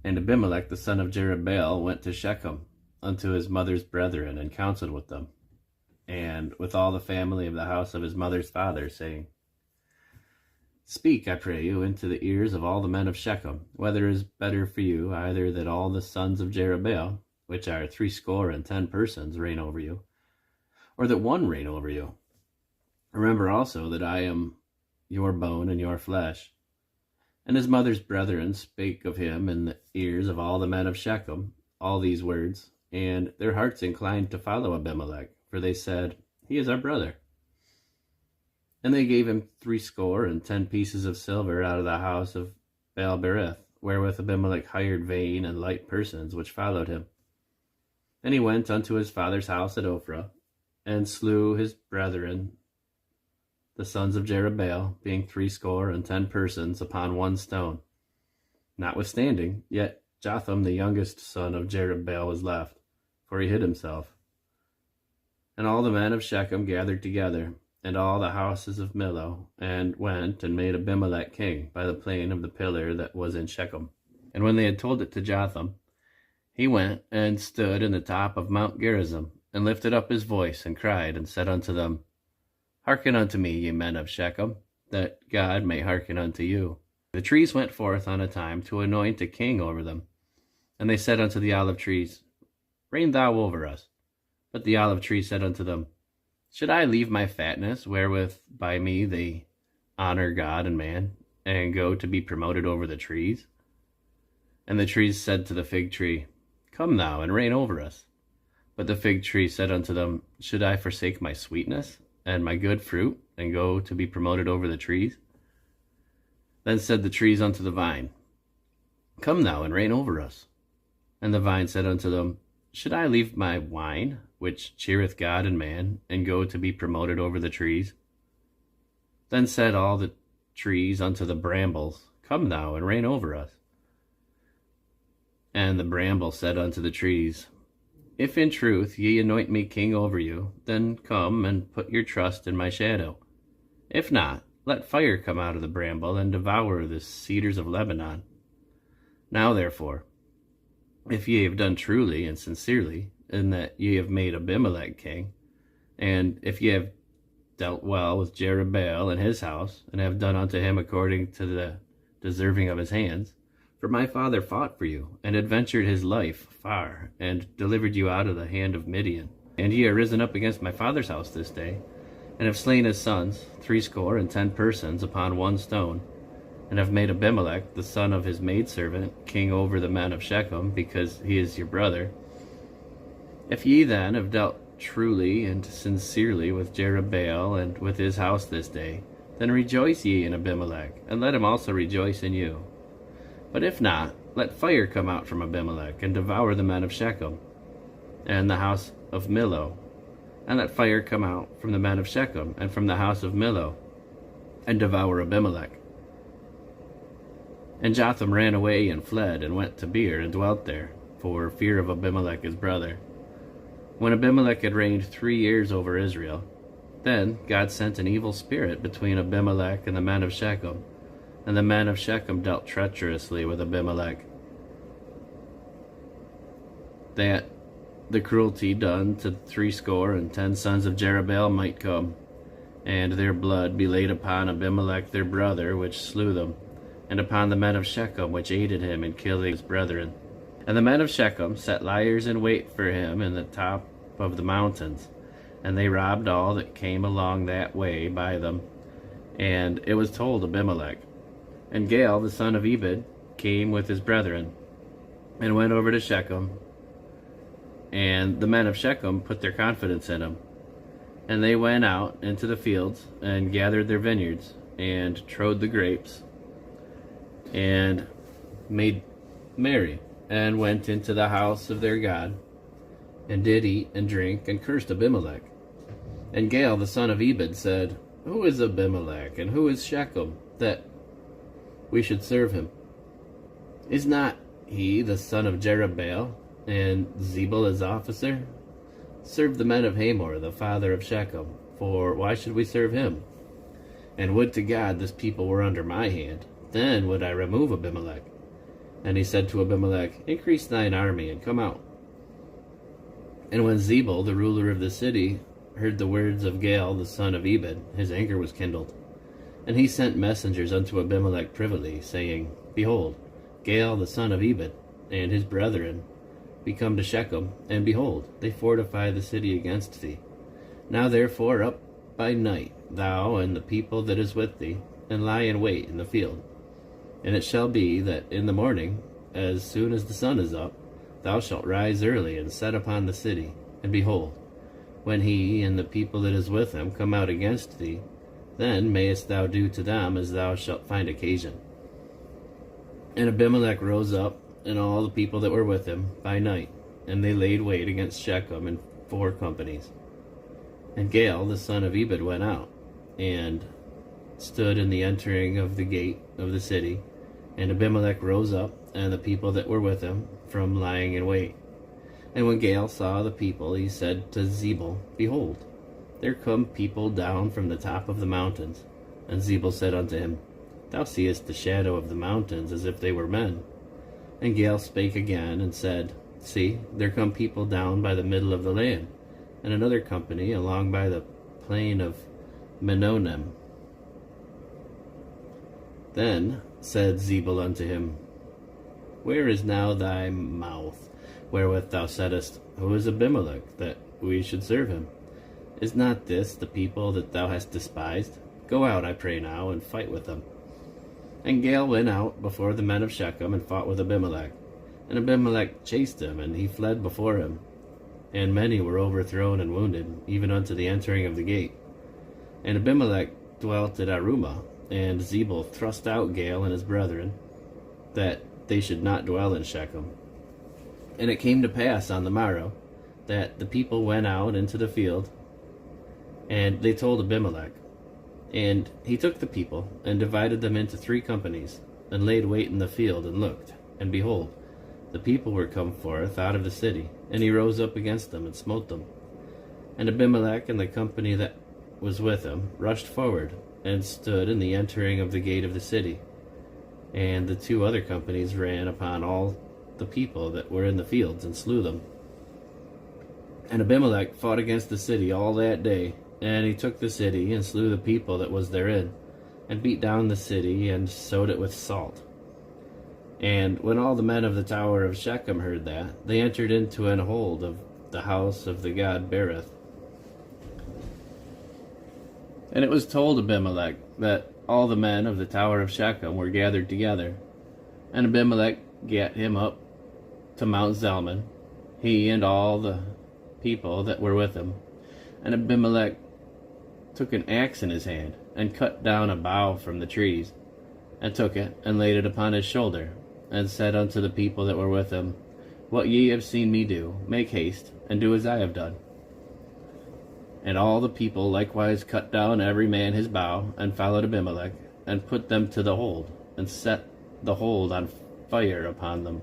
And Abimelech the son of Jerubbaal went to Shechem, unto his mother's brethren, and counseled with them, and with all the family of the house of his mother's father, saying, Speak, I pray you, into the ears of all the men of Shechem, whether it is better for you either that all the sons of Jerubbaal, which are 70 persons, reign over you, or that one reign over you. Remember also that I am your bone and your flesh. And his mother's brethren spake of him in the ears of all the men of Shechem all these words, and their hearts inclined to follow Abimelech, for they said, He is our brother. And they gave him 70 pieces of silver out of the house of Baal-berith, wherewith Abimelech hired vain and light persons which followed him. And he went unto his father's house at Ophrah, and slew his brethren, the sons of Jerubbaal, being 70 persons, upon one stone. Notwithstanding, yet Jotham the youngest son of Jerubbaal was left, for he hid himself. And all the men of Shechem gathered together, and all the houses of Millo, and went and made Abimelech king by the plain of the pillar that was in Shechem. And when they had told it to Jotham, he went and stood in the top of Mount Gerizim, and lifted up his voice, and cried, and said unto them, Hearken unto me, ye men of Shechem, that God may hearken unto you. The trees went forth on a time to anoint a king over them. And they said unto the olive trees, Reign thou over us. But the olive tree said unto them, Should I leave my fatness, wherewith by me they honor God and man, and go to be promoted over the trees? And the trees said to the fig tree, Come thou, and reign over us. But the fig tree said unto them, Should I forsake my sweetness, and my good fruit, and go to be promoted over the trees? Then said the trees unto the vine, Come thou, and reign over us. And the vine said unto them, Should I leave my wine, which cheereth God and man, and go to be promoted over the trees? Then said all the trees unto the brambles, Come thou, and reign over us. And the bramble said unto the trees, If in truth ye anoint me king over you, then come and put your trust in my shadow. If not, let fire come out of the bramble, and devour the cedars of Lebanon. Now therefore, if ye have done truly and sincerely, in that ye have made Abimelech king, and if ye have dealt well with Jerubbaal and his house, and have done unto him according to the deserving of his hands, for my father fought for you, and adventured his life far, and delivered you out of the hand of Midian. And ye are risen up against my father's house this day, and have slain his sons, 70 persons, upon one stone, and have made Abimelech, the son of his maidservant, king over the men of Shechem, because he is your brother. If ye then have dealt truly and sincerely with Jerubbaal and with his house this day, then rejoice ye in Abimelech, and let him also rejoice in you. But if not, let fire come out from Abimelech, and devour the men of Shechem, and the house of Millo. And let fire come out from the men of Shechem, and from the house of Millo, and devour Abimelech. And Jotham ran away and fled, and went to Beer, and dwelt there, for fear of Abimelech his brother. When Abimelech had reigned 3 years over Israel, then God sent an evil spirit between Abimelech and the men of Shechem, and the men of Shechem dealt treacherously with Abimelech, that the cruelty done to 70 sons of Jerubbaal might come, and their blood be laid upon Abimelech their brother, which slew them, and upon the men of Shechem, which aided him in killing his brethren. And the men of Shechem set liers in wait for him in the top of the mountains, and they robbed all that came along that way by them. And it was told Abimelech. And Gaal the son of Ebed came with his brethren, and went over to Shechem. And the men of Shechem put their confidence in him. And they went out into the fields, and gathered their vineyards, and trode the grapes, and made merry, and went into the house of their God, and did eat and drink, and cursed Abimelech. And Gaal the son of Ebed said, Who is Abimelech, and who is Shechem, that we should serve him? Is not he the son of Jerubbaal, and Zebul his officer? Serve the men of Hamor, the father of Shechem, for why should we serve him? And would to God this people were under my hand, then would I remove Abimelech. And he said to Abimelech, Increase thine army, and come out. And when Zebul, the ruler of the city, heard the words of Gaal the son of Ebed, his anger was kindled. And he sent messengers unto Abimelech privily, saying, Behold, Gaal the son of Ebed, and his brethren, be come to Shechem, and behold, they fortify the city against thee. Now therefore up by night, thou and the people that is with thee, and lie in wait in the field. And it shall be that in the morning, as soon as the sun is up, thou shalt rise early, and set upon the city. And behold, when he and the people that is with him come out against thee, then mayest thou do to them as thou shalt find occasion. And Abimelech rose up, and all the people that were with him, by night, and they laid wait against Shechem in 4 companies. And Gaal the son of Ebed went out, and stood in the entering of the gate of the city. And Abimelech rose up, and the people that were with him, from lying in wait. And when Gaal saw the people, he said to Zebul, Behold, there come people down from the top of the mountains. And Zebul said unto him, Thou seest the shadow of the mountains as if they were men. And Gaal spake again, and said, See, there come people down by the middle of the land, and another company along by the plain of Menonem. Then said Zebul unto him, Where is now thy mouth, wherewith thou saidst, Who is Abimelech, that we should serve him? Is not this the people that thou hast despised? Go out, I pray now, and fight with them. And Gaal went out before the men of Shechem, and fought with Abimelech. And Abimelech chased him, and he fled before him. And many were overthrown and wounded, even unto the entering of the gate. And Abimelech dwelt at Arumah, and Zebul thrust out Gaal and his brethren, that they should not dwell in Shechem. And it came to pass on the morrow, that the people went out into the field, and they told Abimelech. And he took the people, and divided them into 3 companies, and laid wait in the field, and looked. And behold, the people were come forth out of the city, and he rose up against them, and smote them. And Abimelech and the company that was with him rushed forward, and stood in the entering of the gate of the city. And the 2 other companies ran upon all the people that were in the fields, and slew them. And Abimelech fought against the city all that day, and he took the city, and slew the people that was therein, and beat down the city, and sowed it with salt. And when all the men of the tower of Shechem heard that, they entered into an hold of the house of the god Berith. And it was told Abimelech that all the men of the tower of Shechem were gathered together. And Abimelech gat him up to Mount Zalmon, he and all the people that were with him. And Abimelech took an axe in his hand, and cut down a bough from the trees, and took it, and laid it upon his shoulder, and said unto the people that were with him, What ye have seen me do, make haste, and do as I have done. And all the people likewise cut down every man his bough, and followed Abimelech, and put them to the hold, and set the hold on fire upon them,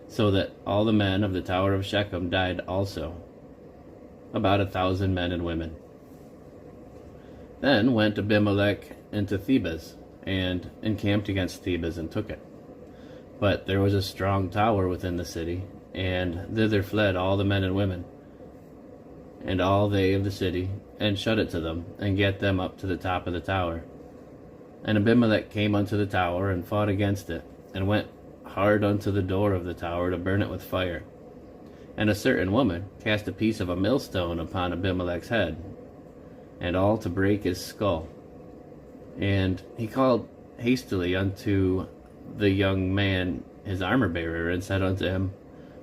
so that all the men of the tower of Shechem died also, about 1,000 men and women. Then went Abimelech into Thebez, and encamped against Thebez, and took it. But there was a strong tower within the city, and thither fled all the men and women, and all they of the city, and shut it to them, and get them up to the top of the tower. And Abimelech came unto the tower, and fought against it, and went hard unto the door of the tower to burn it with fire. And a certain woman cast a piece of a millstone upon Abimelech's head, and all to break his skull. And he called hastily unto the young man his armor-bearer, and said unto him,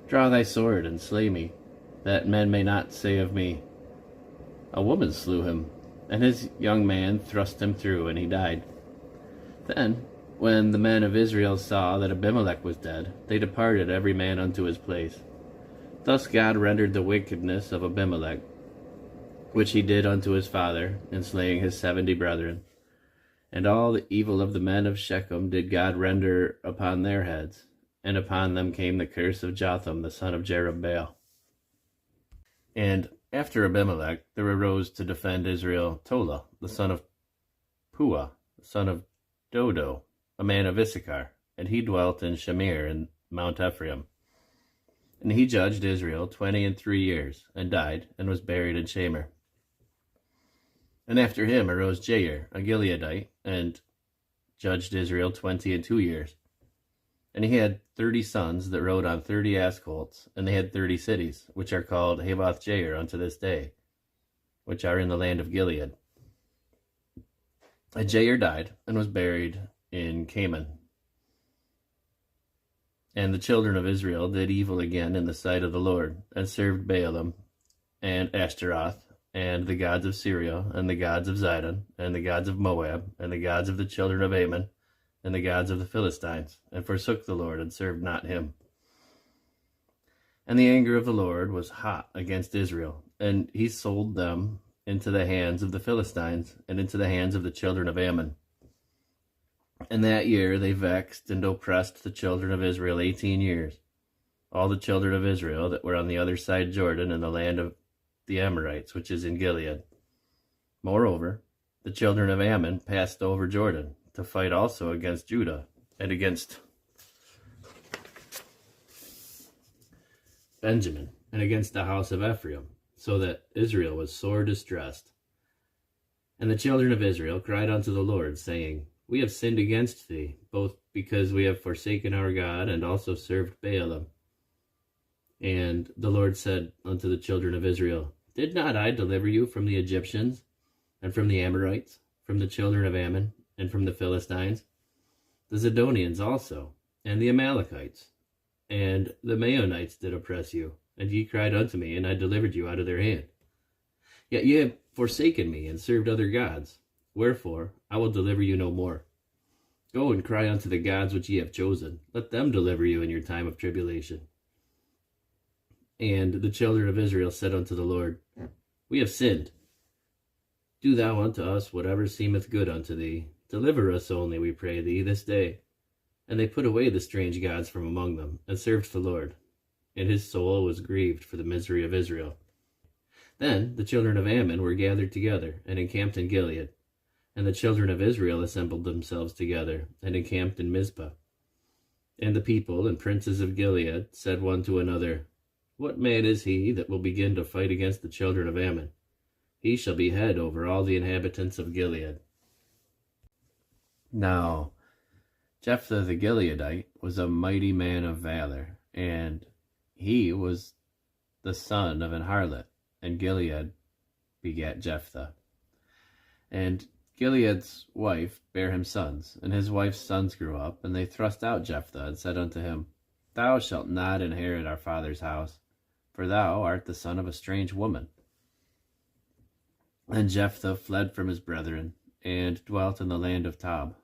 Draw thy sword, and slay me, that men may not say of me, A woman slew him. And his young man thrust him through, and he died. Then, when the men of Israel saw that Abimelech was dead, they departed every man unto his place. Thus God rendered the wickedness of Abimelech, which he did unto his father, in slaying his 70 brethren. And all the evil of the men of Shechem did God render upon their heads, and upon them came the curse of Jotham the son of Jerubbaal. And after Abimelech there arose to defend Israel Tola, the son of Puah, the son of Dodo, a man of Issachar, and he dwelt in Shamir in Mount Ephraim. And he judged Israel 23 years, and died, and was buried in Shamir. And after him arose Jair, a Gileadite, and judged Israel 22 years. And he had 30 sons that rode on 30 ass colts, and they had 30 cities, which are called Havoth Jair unto this day, which are in the land of Gilead. And Jair died, and was buried in Canaan. And the children of Israel did evil again in the sight of the Lord, and served Baalim, and Ashtaroth, and the gods of Syria, and the gods of Zidon, and the gods of Moab, and the gods of the children of Ammon, and the gods of the Philistines, and forsook the Lord, and served not him. And the anger of the Lord was hot against Israel, and he sold them into the hands of the Philistines, and into the hands of the children of Ammon. And that year they vexed and oppressed the children of Israel 18 years, all the children of Israel that were on the other side Jordan, in the land of the Amorites, which is in Gilead. Moreover, the children of Ammon passed over Jordan, to fight also against Judah, and against Benjamin, and against the house of Ephraim, so that Israel was sore distressed. And the children of Israel cried unto the Lord, saying, We have sinned against thee, both because we have forsaken our God, and also served Baalim. And the Lord said unto the children of Israel, Did not I deliver you from the Egyptians, and from the Amorites, from the children of Ammon, and from the Philistines, the Zidonians also, and the Amalekites, and the Maonites did oppress you, and ye cried unto me, and I delivered you out of their hand. Yet ye have forsaken me, and served other gods. Wherefore I will deliver you no more. Go and cry unto the gods which ye have chosen. Let them deliver you in your time of tribulation. And the children of Israel said unto the Lord, We have sinned. Do thou unto us whatever seemeth good unto thee. Deliver us only, we pray thee, this day. And they put away the strange gods from among them, and served the Lord. And his soul was grieved for the misery of Israel. Then the children of Ammon were gathered together, and encamped in Gilead. And the children of Israel assembled themselves together, and encamped in Mizpah. And the people and princes of Gilead said one to another, What man is he that will begin to fight against the children of Ammon? He shall be head over all the inhabitants of Gilead. Now Jephthah the Gileadite was a mighty man of valor, and he was the son of an harlot, and Gilead begat Jephthah. And Gilead's wife bare him sons, and his wife's sons grew up, and they thrust out Jephthah, and said unto him, Thou shalt not inherit our father's house, for thou art the son of a strange woman. And Jephthah fled from his brethren, and dwelt in the land of Tob.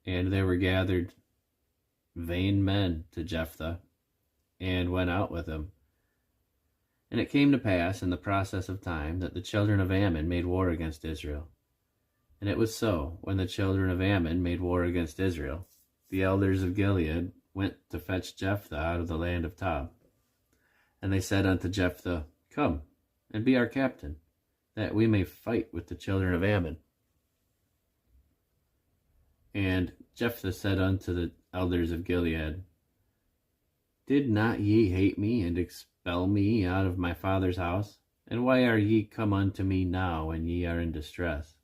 And there were gathered vain men to Jephthah, and went out with him. And it came to pass in the process of time that the children of Ammon made war against Israel. And it was so, when the children of Ammon made war against Israel, the elders of Gilead went to fetch Jephthah out of the land of Tob. And they said unto Jephthah, Come, and be our captain, that we may fight with the children of Ammon. And Jephthah said unto the elders of Gilead, Did not ye hate me, and expel me out of my father's house? And why are ye come unto me now, when ye are in distress?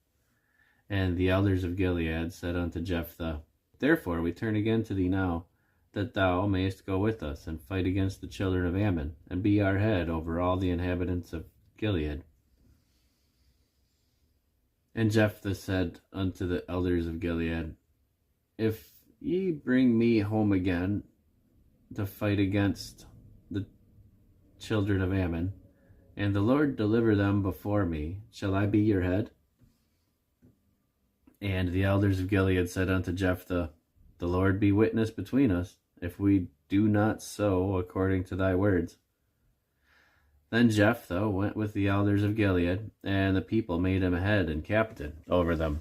And the elders of Gilead said unto Jephthah, Therefore we turn again to thee now, that thou mayest go with us, and fight against the children of Ammon, and be our head over all the inhabitants of Gilead. And Jephthah said unto the elders of Gilead, If ye bring me home again to fight against the children of Ammon, and the Lord deliver them before me, shall I be your head? And the elders of Gilead said unto Jephthah, The Lord be witness between us, if we do not so according to thy words. Then Jephthah went with the elders of Gilead, and the people made him head and captain over them.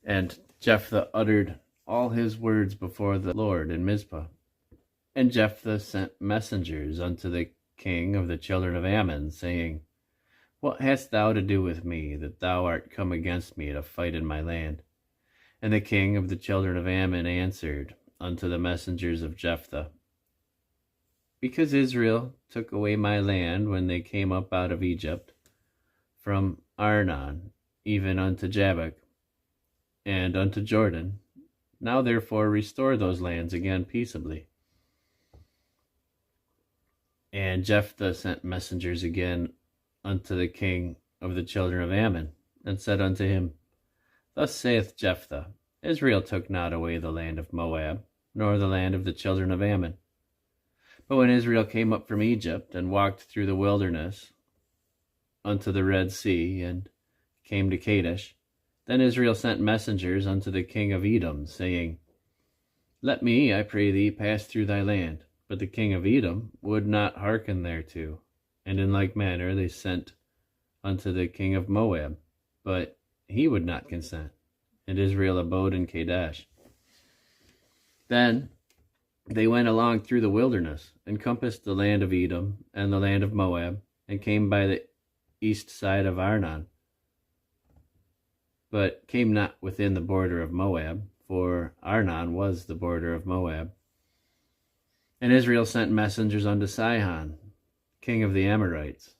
And Jephthah uttered all his words before the Lord in Mizpah. And Jephthah sent messengers unto the king of the children of Ammon, saying, What hast thou to do with me, that thou art come against me to fight in my land? And the king of the children of Ammon answered unto the messengers of Jephthah, Because Israel took away my land when they came up out of Egypt, from Arnon even unto Jabbok, and unto Jordan. Now therefore restore those lands again peaceably. And Jephthah sent messengers again unto the king of the children of Ammon, and said unto him, Thus saith Jephthah, Israel took not away the land of Moab, nor the land of the children of Ammon. But when Israel came up from Egypt, and walked through the wilderness unto the Red Sea, and came to Kadesh, then Israel sent messengers unto the king of Edom, saying, Let me, I pray thee, pass through thy land. But the king of Edom would not hearken thereto. And in like manner they sent unto the king of Moab, but he would not consent. And Israel abode in Kadesh. Then they went along through the wilderness, and compassed the land of Edom and the land of Moab, and came by the east side of Arnon, but came not within the border of Moab, for Arnon was the border of Moab. And Israel sent messengers unto Sihon, king of the Amorites,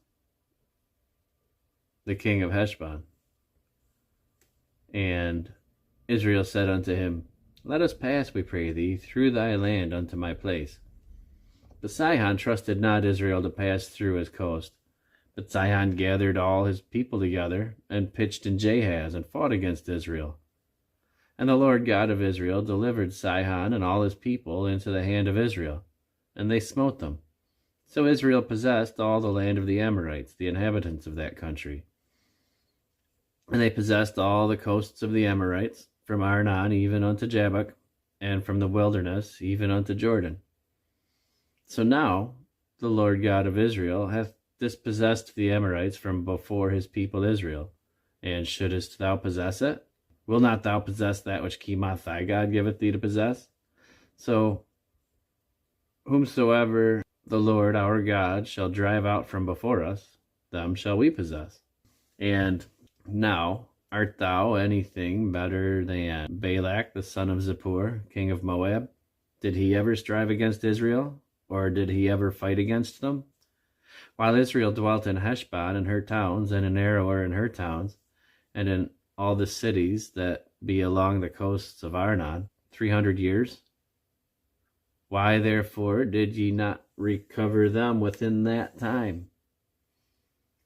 the king of Heshbon. And Israel said unto him, Let us pass, we pray thee, through thy land unto my place. But Sihon trusted not Israel to pass through his coast. But Sihon gathered all his people together, and pitched in Jahaz, and fought against Israel. And the Lord God of Israel delivered Sihon and all his people into the hand of Israel, and they smote them. So Israel possessed all the land of the Amorites, the inhabitants of that country. And they possessed all the coasts of the Amorites, from Arnon even unto Jabbok, and from the wilderness even unto Jordan. So now the Lord God of Israel hath dispossessed the Amorites from before his people Israel. And shouldest thou possess it? Will not thou possess that which Chemosh thy God giveth thee to possess? So whomsoever the Lord our God shall drive out from before us, them shall we possess. And now art thou anything better than Balak the son of Zippor, king of Moab? Did he ever strive against Israel, or did he ever fight against them? While Israel dwelt in Heshbon and her towns, and in Aroer and her towns, and in all the cities that be along the coasts of Arnon, 300 years. Why therefore did ye not recover them within that time?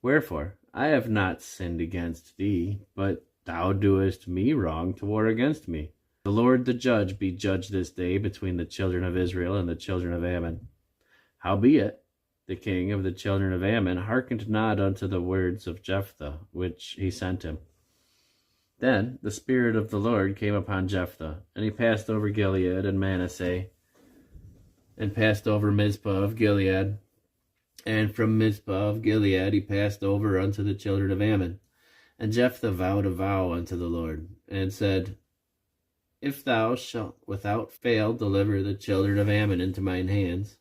Wherefore, I have not sinned against thee, but thou doest me wrong to war against me. The Lord the judge be judge this day between the children of Israel and the children of Ammon. Howbeit, the king of the children of Ammon hearkened not unto the words of Jephthah, which he sent him. Then the Spirit of the Lord came upon Jephthah, and he passed over Gilead and Manasseh, and passed over Mizpah of Gilead. And from Mizpah of Gilead he passed over unto the children of Ammon. And Jephthah vowed a vow unto the Lord, and said, If thou shalt without fail deliver the children of Ammon into mine hands,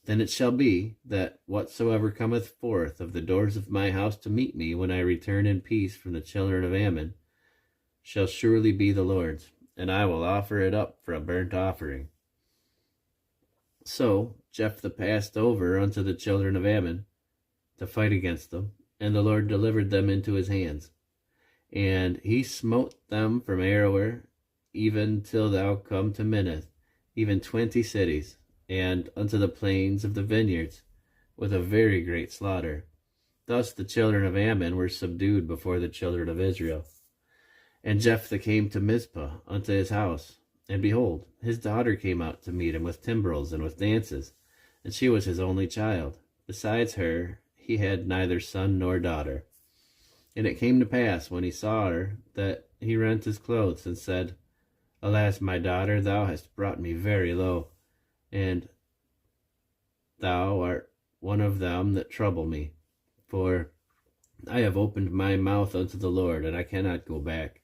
then it shall be, that whatsoever cometh forth of the doors of my house to meet me when I return in peace from the children of Ammon, shall surely be the Lord's, and I will offer it up for a burnt offering. So Jephthah passed over unto the children of Ammon to fight against them, and the Lord delivered them into his hands. And he smote them from Aroer even till thou come to Minnith, even 20 cities, and unto the plains of the vineyards, with a very great slaughter. Thus the children of Ammon were subdued before the children of Israel. And Jephthah came to Mizpah unto his house, and behold, his daughter came out to meet him with timbrels and with dances, and she was his only child. Besides her, he had neither son nor daughter. And it came to pass, when he saw her, that he rent his clothes, and said, Alas, my daughter, thou hast brought me very low, and thou art one of them that trouble me. For I have opened my mouth unto the Lord, and I cannot go back.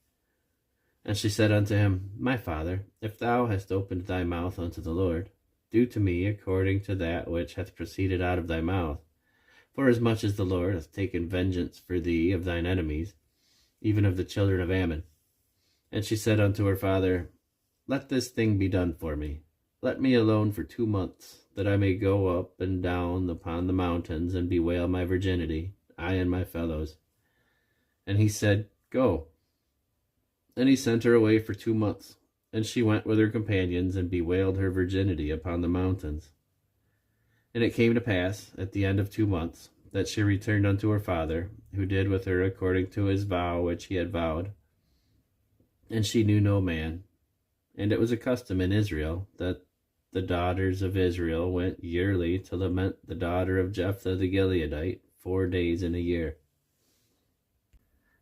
And she said unto him, My father, if thou hast opened thy mouth unto the Lord, do to me according to that which hath proceeded out of thy mouth. Forasmuch as the Lord hath taken vengeance for thee of thine enemies, even of the children of Ammon. And she said unto her father, Let this thing be done for me. Let me alone for 2 months, that I may go up and down upon the mountains, and bewail my virginity, I and my fellows. And he said, Go. And he sent her away for 2 months, and she went with her companions, and bewailed her virginity upon the mountains. And it came to pass, at the end of 2 months, that she returned unto her father, who did with her according to his vow which he had vowed. And she knew no man. And it was a custom in Israel, that the daughters of Israel went yearly to lament the daughter of Jephthah the Gileadite 4 days in a year.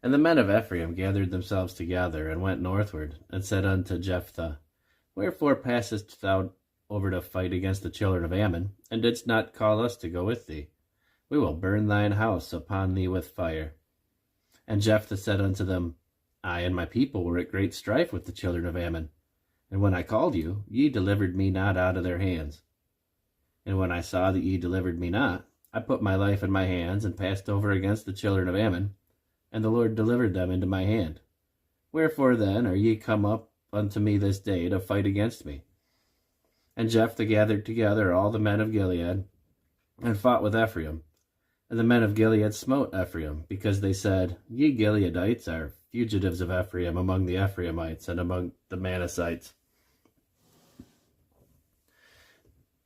And the men of Ephraim gathered themselves together, and went northward, and said unto Jephthah, Wherefore passest thou over to fight against the children of Ammon, and didst not call us to go with thee? We will burn thine house upon thee with fire. And Jephthah said unto them, I and my people were at great strife with the children of Ammon, and when I called you, ye delivered me not out of their hands. And when I saw that ye delivered me not, I put my life in my hands, and passed over against the children of Ammon, and the Lord delivered them into my hand. Wherefore then are ye come up unto me this day to fight against me? And Jephthah gathered together all the men of Gilead, and fought with Ephraim. And the men of Gilead smote Ephraim, because they said, Ye Gileadites are fugitives of Ephraim among the Ephraimites and among the Manassites.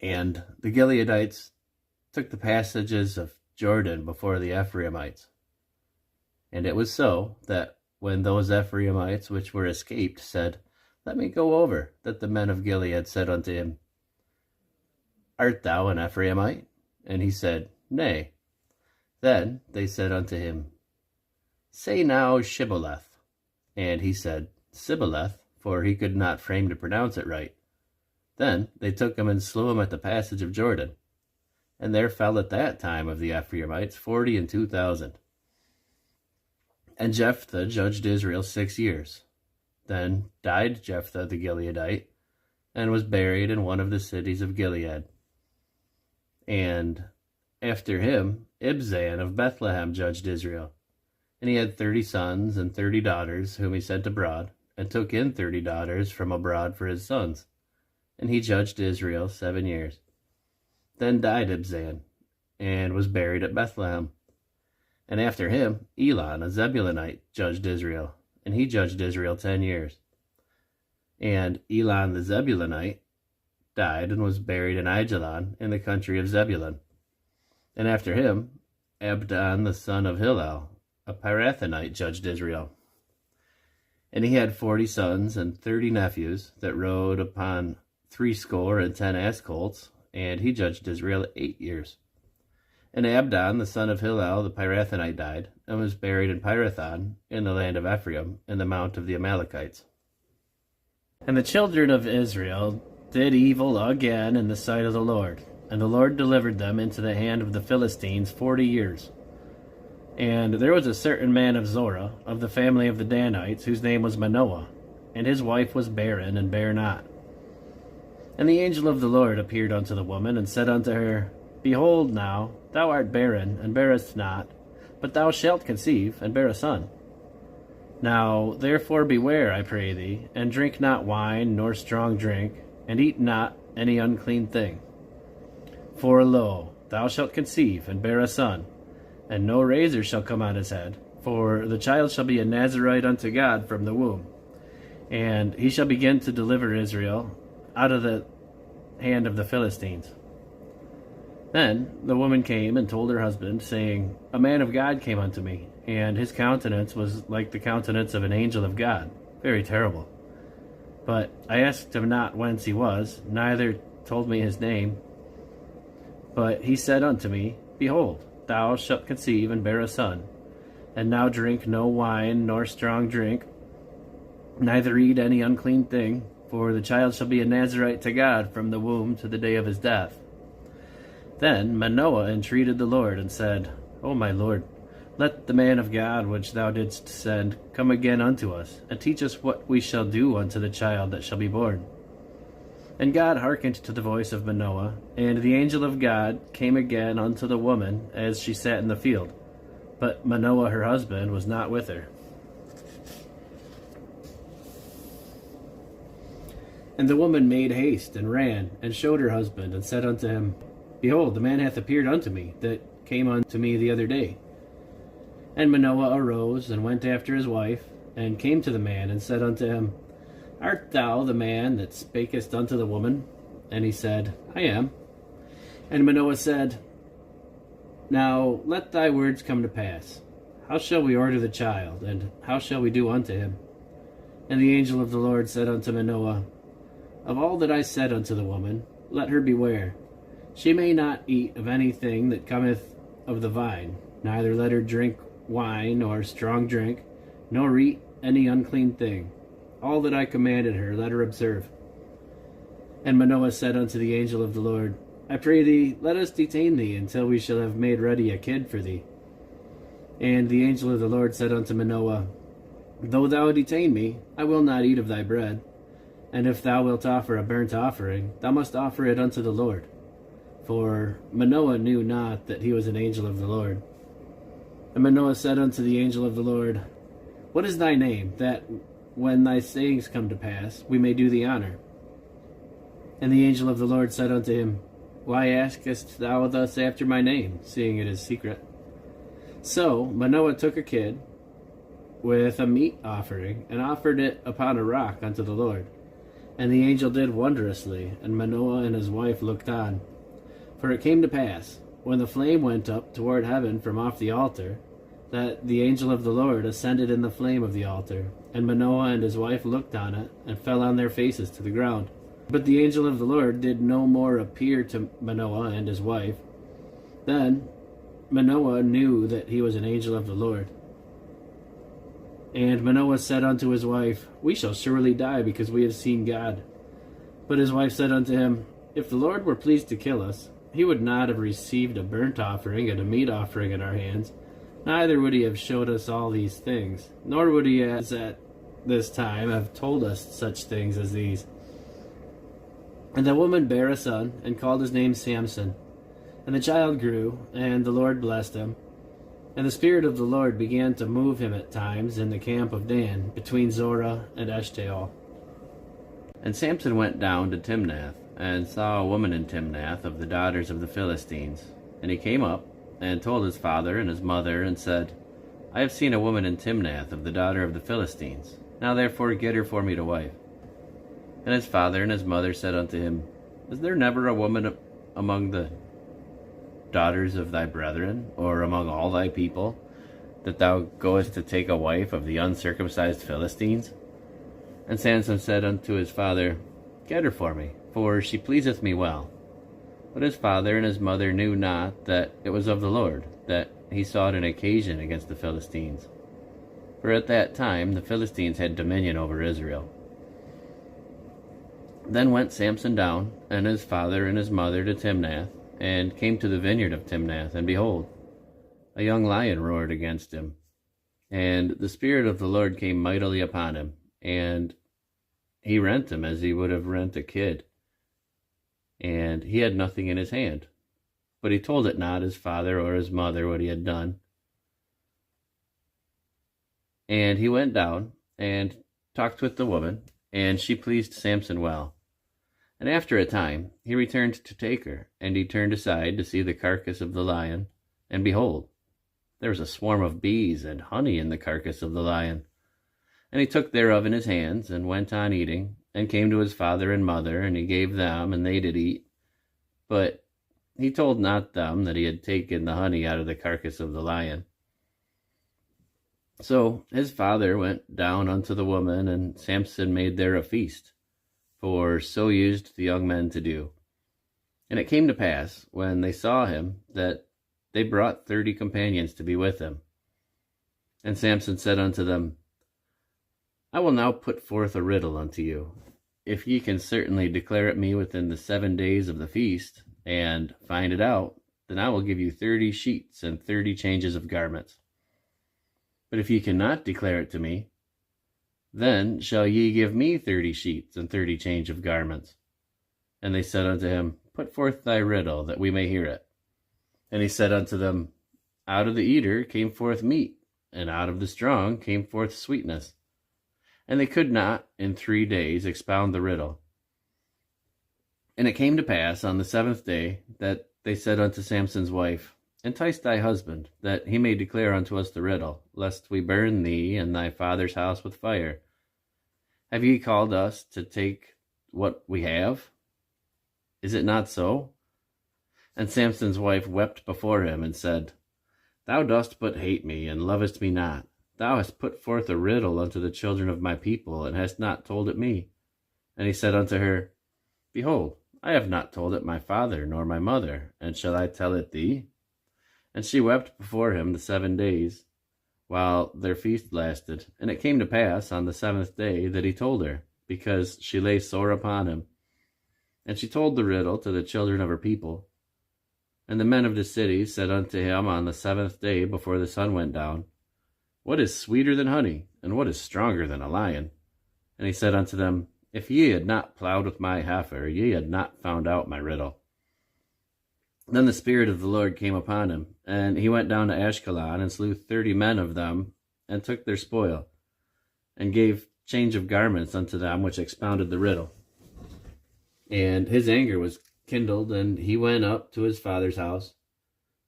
And the Gileadites took the passages of Jordan before the Ephraimites. And it was so, that when those Ephraimites which were escaped said, Let me go over, that the men of Gilead said unto him, Art thou an Ephraimite? And he said, Nay. Then they said unto him, Say now Shibboleth. And he said, Sibboleth, for he could not frame to pronounce it right. Then they took him and slew him at the passage of Jordan. And there fell at that time of the Ephraimites 42,000. And Jephthah judged Israel 6 years. Then died Jephthah the Gileadite, and was buried in one of the cities of Gilead. And after him Ibzan of Bethlehem judged Israel. And he had 30 sons and 30 daughters, whom he sent abroad, and took in 30 daughters from abroad for his sons. And he judged Israel 7 years. Then died Ibzan, and was buried at Bethlehem. And after him Elon, a Zebulunite, judged Israel, and he judged Israel 10 years. And Elon the Zebulunite died, and was buried in Aijalon, in the country of Zebulun. And after him Abdon the son of Hillel, a Pirathonite, judged Israel. And he had 40 sons and 30 nephews, that rode upon 70 ass colts, and he judged Israel 8 years. And Abdon the son of Hillel the Pirathonite died, and was buried in Pirathon, in the land of Ephraim, in the mount of the Amalekites. And the children of Israel did evil again in the sight of the Lord, and the Lord delivered them into the hand of the Philistines 40 years. And there was a certain man of Zorah, of the family of the Danites, whose name was Manoah, and his wife was barren, and bare not. And the angel of the Lord appeared unto the woman, and said unto her, Behold now, thou art barren, and bearest not, but thou shalt conceive, and bear a son. Now therefore beware, I pray thee, and drink not wine, nor strong drink, and eat not any unclean thing. For lo, thou shalt conceive, and bear a son, and no razor shall come on his head, for the child shall be a Nazarite unto God from the womb. And he shall begin to deliver Israel out of the hand of the Philistines. Then the woman came and told her husband, saying, A man of God came unto me, and his countenance was like the countenance of an angel of God, very terrible. But I asked him not whence he was, neither told me his name. But he said unto me, Behold, thou shalt conceive and bear a son, and now drink no wine nor strong drink, neither eat any unclean thing, for the child shall be a Nazarite to God from the womb to the day of his death. Then Manoah entreated the Lord, and said, O my Lord, let the man of God which thou didst send come again unto us, and teach us what we shall do unto the child that shall be born. And God hearkened to the voice of Manoah, and the angel of God came again unto the woman as she sat in the field. But Manoah her husband was not with her. And the woman made haste, and ran, and showed her husband, and said unto him, Behold, the man hath appeared unto me, that came unto me the other day. And Manoah arose, and went after his wife, and came to the man, and said unto him, Art thou the man that spakest unto the woman? And he said, I am. And Manoah said, Now let thy words come to pass. How shall we order the child, and how shall we do unto him? And the angel of the Lord said unto Manoah, Of all that I said unto the woman, let her beware. She may not eat of anything that cometh of the vine, neither let her drink wine or strong drink, nor eat any unclean thing. All that I commanded her, let her observe. And Manoah said unto the angel of the Lord, I pray thee, let us detain thee until we shall have made ready a kid for thee. And the angel of the Lord said unto Manoah, Though thou detain me, I will not eat of thy bread. And if thou wilt offer a burnt offering, thou must offer it unto the Lord. For Manoah knew not that he was an angel of the Lord. And Manoah said unto the angel of the Lord, What is thy name, that when thy sayings come to pass, we may do thee honor? And the angel of the Lord said unto him, Why askest thou thus after my name, seeing it is secret? So Manoah took a kid with a meat offering, and offered it upon a rock unto the Lord. And the angel did wondrously, and Manoah and his wife looked on. For it came to pass, when the flame went up toward heaven from off the altar, that the angel of the Lord ascended in the flame of the altar. And Manoah and his wife looked on it, and fell on their faces to the ground. But the angel of the Lord did no more appear to Manoah and his wife. Then Manoah knew that he was an angel of the Lord. And Manoah said unto his wife, We shall surely die, because we have seen God. But his wife said unto him, If the Lord were pleased to kill us, he would not have received a burnt offering and a meat offering in our hands, neither would he have showed us all these things, nor would he, as at this time, have told us such things as these. And the woman bare a son, and called his name Samson. And the child grew, and the Lord blessed him. And the Spirit of the Lord began to move him at times in the camp of Dan, between Zorah and Eshtaol. And Samson went down to Timnath, and saw a woman in Timnath of the daughters of the Philistines. And he came up, and told his father and his mother, and said, I have seen a woman in Timnath of the daughter of the Philistines. Now therefore get her for me to wife. And his father and his mother said unto him, Is there never a woman among the daughters of thy brethren, or among all thy people, that thou goest to take a wife of the uncircumcised Philistines? And Samson said unto his father, Get her for me, for she pleaseth me well. But his father and his mother knew not that it was of the Lord, that he sought an occasion against the Philistines. For at that time the Philistines had dominion over Israel. Then went Samson down, and his father and his mother, to Timnath, and came to the vineyard of Timnath, and behold, a young lion roared against him. And the Spirit of the Lord came mightily upon him, and he rent him as he would have rent a kid. And he had nothing in his hand, but he told it not his father or his mother what he had done. And he went down and talked with the woman, and she pleased Samson well. And after a time he returned to take her, and he turned aside to see the carcass of the lion, and behold, there was a swarm of bees and honey in the carcass of the lion. And he took thereof in his hands, and went on eating, and came to his father and mother, and he gave them, and they did eat. But he told not them that he had taken the honey out of the carcass of the lion. So his father went down unto the woman, and Samson made there a feast, for so used the young men to do. And it came to pass, when they saw him, that they brought 30 companions to be with him. And Samson said unto them, I will now put forth a riddle unto you. If ye can certainly declare it me within the 7 days of the feast, and find it out, then I will give you 30 sheets and 30 changes of garments. But if ye cannot declare it to me, then shall ye give me 30 sheets and 30 change of garments. And they said unto him, Put forth thy riddle, that we may hear it. And he said unto them, Out of the eater came forth meat, and out of the strong came forth sweetness. And they could not in 3 days expound the riddle. And it came to pass on the 7th day that they said unto Samson's wife, Entice thy husband, that he may declare unto us the riddle, lest we burn thee and thy father's house with fire. Have ye called us to take what we have? Is it not so? And Samson's wife wept before him, and said, Thou dost but hate me, and lovest me not. Thou hast put forth a riddle unto the children of my people, and hast not told it me. And he said unto her, Behold, I have not told it my father nor my mother, and shall I tell it thee? And she wept before him the 7 days, while their feast lasted. And it came to pass on the 7th day that he told her, because she lay sore upon him. And she told the riddle to the children of her people. And the men of the city said unto him on the 7th day before the sun went down, What is sweeter than honey, and what is stronger than a lion? And he said unto them, If ye had not plowed with my heifer, ye had not found out my riddle. Then the Spirit of the Lord came upon him, and he went down to Ashkelon, and slew 30 men of them, and took their spoil, and gave change of garments unto them which expounded the riddle. And his anger was kindled, and he went up to his father's house.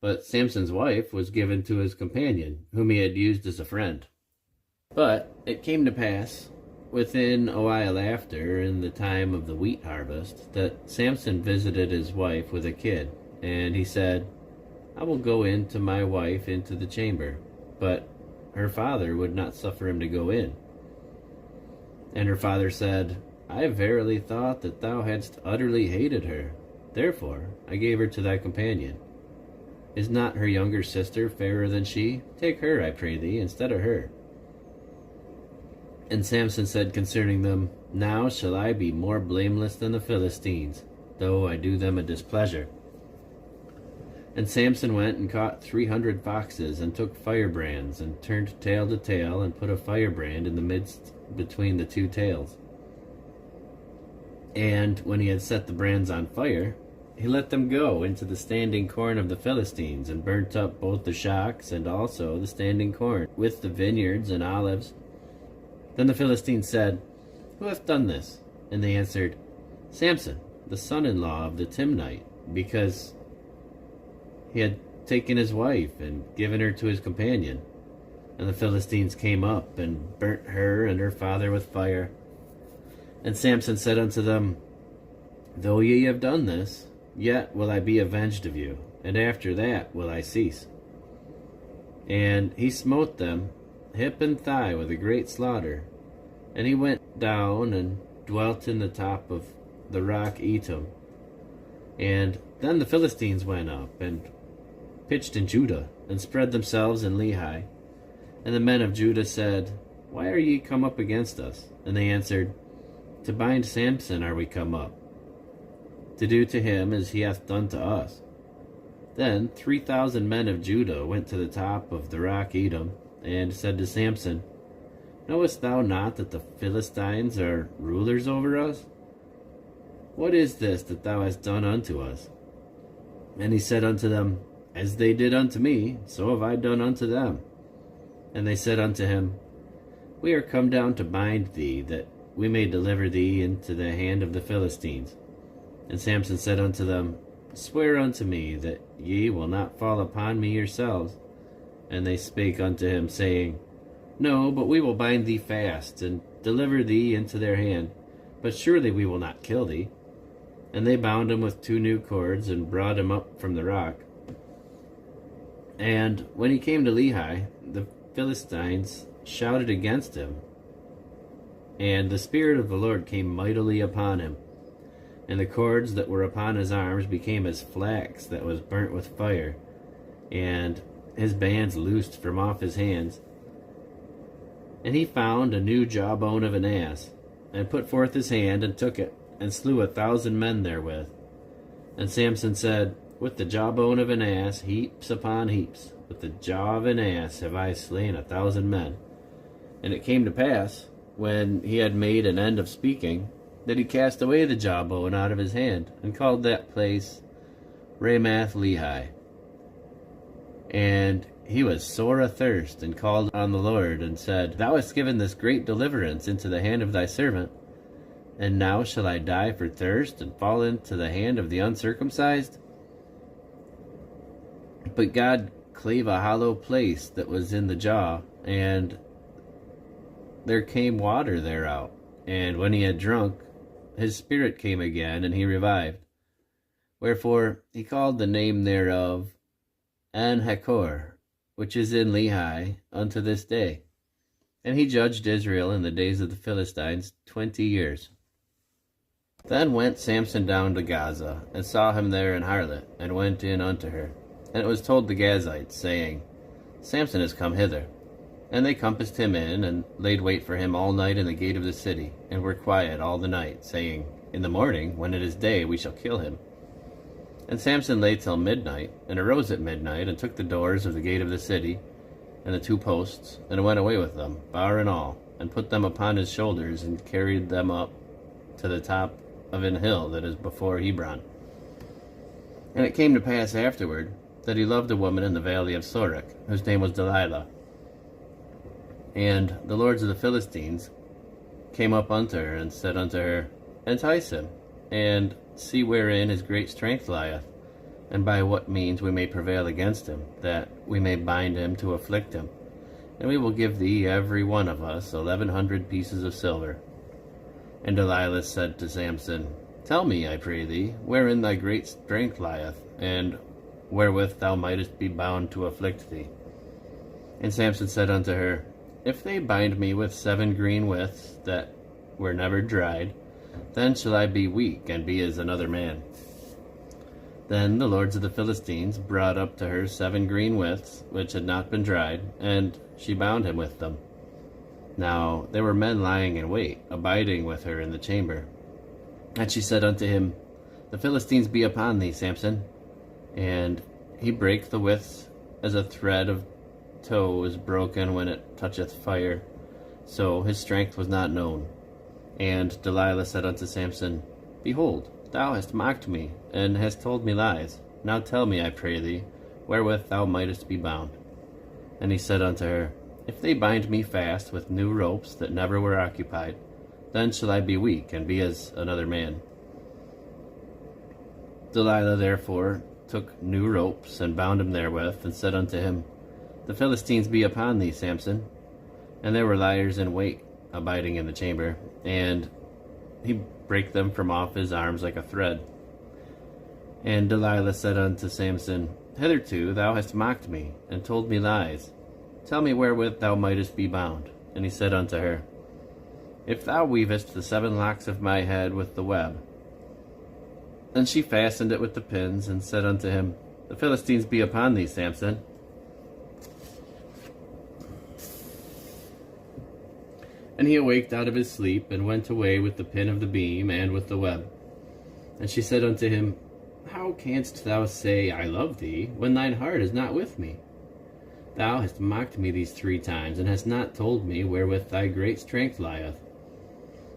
But Samson's wife was given to his companion, whom he had used as a friend. But it came to pass, within a while after, in the time of the wheat harvest, that Samson visited his wife with a kid. And he said, I will go in to my wife into the chamber. But her father would not suffer him to go in. And her father said, I verily thought that thou hadst utterly hated her. Therefore I gave her to thy companion. Is not her younger sister fairer than she? Take her, I pray thee, instead of her. And Samson said concerning them, Now shall I be more blameless than the Philistines, though I do them a displeasure. And Samson went and caught 300 foxes, and took firebrands, and turned tail to tail, and put a firebrand in the midst between the 2 tails. And when he had set the brands on fire, he let them go into the standing corn of the Philistines, and burnt up both the shocks and also the standing corn, with the vineyards and olives. Then the Philistines said, Who hath done this? And they answered, Samson, the son-in-law of the Timnite, because he had taken his wife and given her to his companion. And the Philistines came up and burnt her and her father with fire. And Samson said unto them, Though ye have done this, yet will I be avenged of you, and after that will I cease. And he smote them hip and thigh with a great slaughter. And he went down and dwelt in the top of the rock Etam. And then the Philistines went up and pitched in Judah, and spread themselves in Lehi. And the men of Judah said, Why are ye come up against us? And they answered, To bind Samson are we come up, to do to him as he hath done to us. Then 3,000 men of Judah went to the top of the rock Edom, and said to Samson, Knowest thou not that the Philistines are rulers over us? What is this that thou hast done unto us? And he said unto them, As they did unto me, so have I done unto them. And they said unto him, We are come down to bind thee, that we may deliver thee into the hand of the Philistines. And Samson said unto them, Swear unto me that ye will not fall upon me yourselves. And they spake unto him, saying, No, but we will bind thee fast, and deliver thee into their hand. but surely we will not kill thee. And they bound him with 2 new cords and brought him up from the rock. And when he came to Lehi, the Philistines shouted against him, and the Spirit of the Lord came mightily upon him. And the cords that were upon his arms became as flax that was burnt with fire, and his bands loosed from off his hands. And he found a new jawbone of an ass, and put forth his hand, and took it, and slew 1,000 men therewith. And Samson said, With the jawbone of an ass, heaps upon heaps, with the jaw of an ass have I slain 1,000 men. And it came to pass, when he had made an end of speaking, that he cast away the jawbone out of his hand, and called that place Ramath Lehi. And he was sore athirst, and called on the Lord, and said, Thou hast given this great deliverance into the hand of thy servant, and now shall I die for thirst, and fall into the hand of the uncircumcised? But God clave a hollow place that was in the jaw, and there came water thereout. And when he had drunk, his spirit came again, and he revived. Wherefore he called the name thereof En-Hakor, which is in Lehi, unto this day. And he judged Israel in the days of the Philistines 20 years. Then went Samson down to Gaza, and saw him there an harlot, and went in unto her. And it was told the Gazites, saying, Samson is come hither. And they compassed him in, and laid wait for him all night in the gate of the city, and were quiet all the night, saying, In the morning, when it is day, we shall kill him. And Samson lay till midnight, and arose at midnight, and took the doors of the gate of the city, and the 2 posts, and went away with them, bar and all, and put them upon his shoulders, and carried them up to the top of an hill that is before Hebron. And it came to pass afterward, that he loved a woman in the valley of Sorek, whose name was Delilah. And the lords of the Philistines came up unto her, and said unto her, Entice him, and see wherein his great strength lieth, and by what means we may prevail against him, that we may bind him to afflict him. And we will give thee every one of us 1,100 pieces of silver. And Delilah said to Samson, Tell me, I pray thee, wherein thy great strength lieth, and wherewith thou mightest be bound to afflict thee. And Samson said unto her, If they bind me with 7 green withs that were never dried, then shall I be weak, and be as another man. Then the lords of the Philistines brought up to her 7 green withs, which had not been dried, and she bound him with them. Now there were men lying in wait, abiding with her in the chamber. And she said unto him, The Philistines be upon thee, Samson. And he brake the withs as a thread of tow is broken when it toucheth fire. So his strength was not known. And Delilah said unto Samson, Behold, thou hast mocked me, and hast told me lies. Now tell me, I pray thee, wherewith thou mightest be bound. And he said unto her, If they bind me fast with new ropes that never were occupied, then shall I be weak, and be as another man. Delilah therefore took new ropes, and bound him therewith, and said unto him, The Philistines be upon thee, Samson. And there were liers in wait, abiding in the chamber, and he brake them from off his arms like a thread. And Delilah said unto Samson, Hitherto thou hast mocked me, and told me lies. Tell me wherewith thou mightest be bound. And he said unto her, If thou weavest the 7 locks of my head with the web. And she fastened it with the pins, and said unto him, The Philistines be upon thee, Samson. And he awaked out of his sleep, and went away with the pin of the beam, and with the web. And she said unto him, How canst thou say, I love thee, when thine heart is not with me? Thou hast mocked me these 3 times, and hast not told me wherewith thy great strength lieth.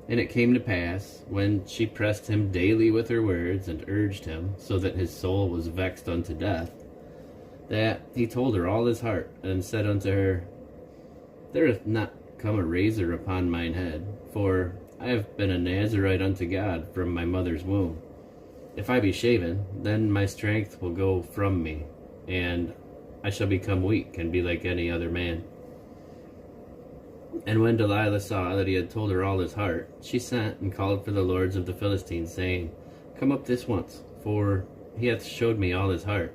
And it came to pass, when she pressed him daily with her words, and urged him, so that his soul was vexed unto death, that he told her all his heart, and said unto her, There hath not come a razor upon mine head, for I have been a Nazarite unto God from my mother's womb. If I be shaven, then my strength will go from me, and I shall become weak, and be like any other man. And when Delilah saw that he had told her all his heart, she sent and called for the lords of the Philistines, saying, Come up this once, for he hath showed me all his heart.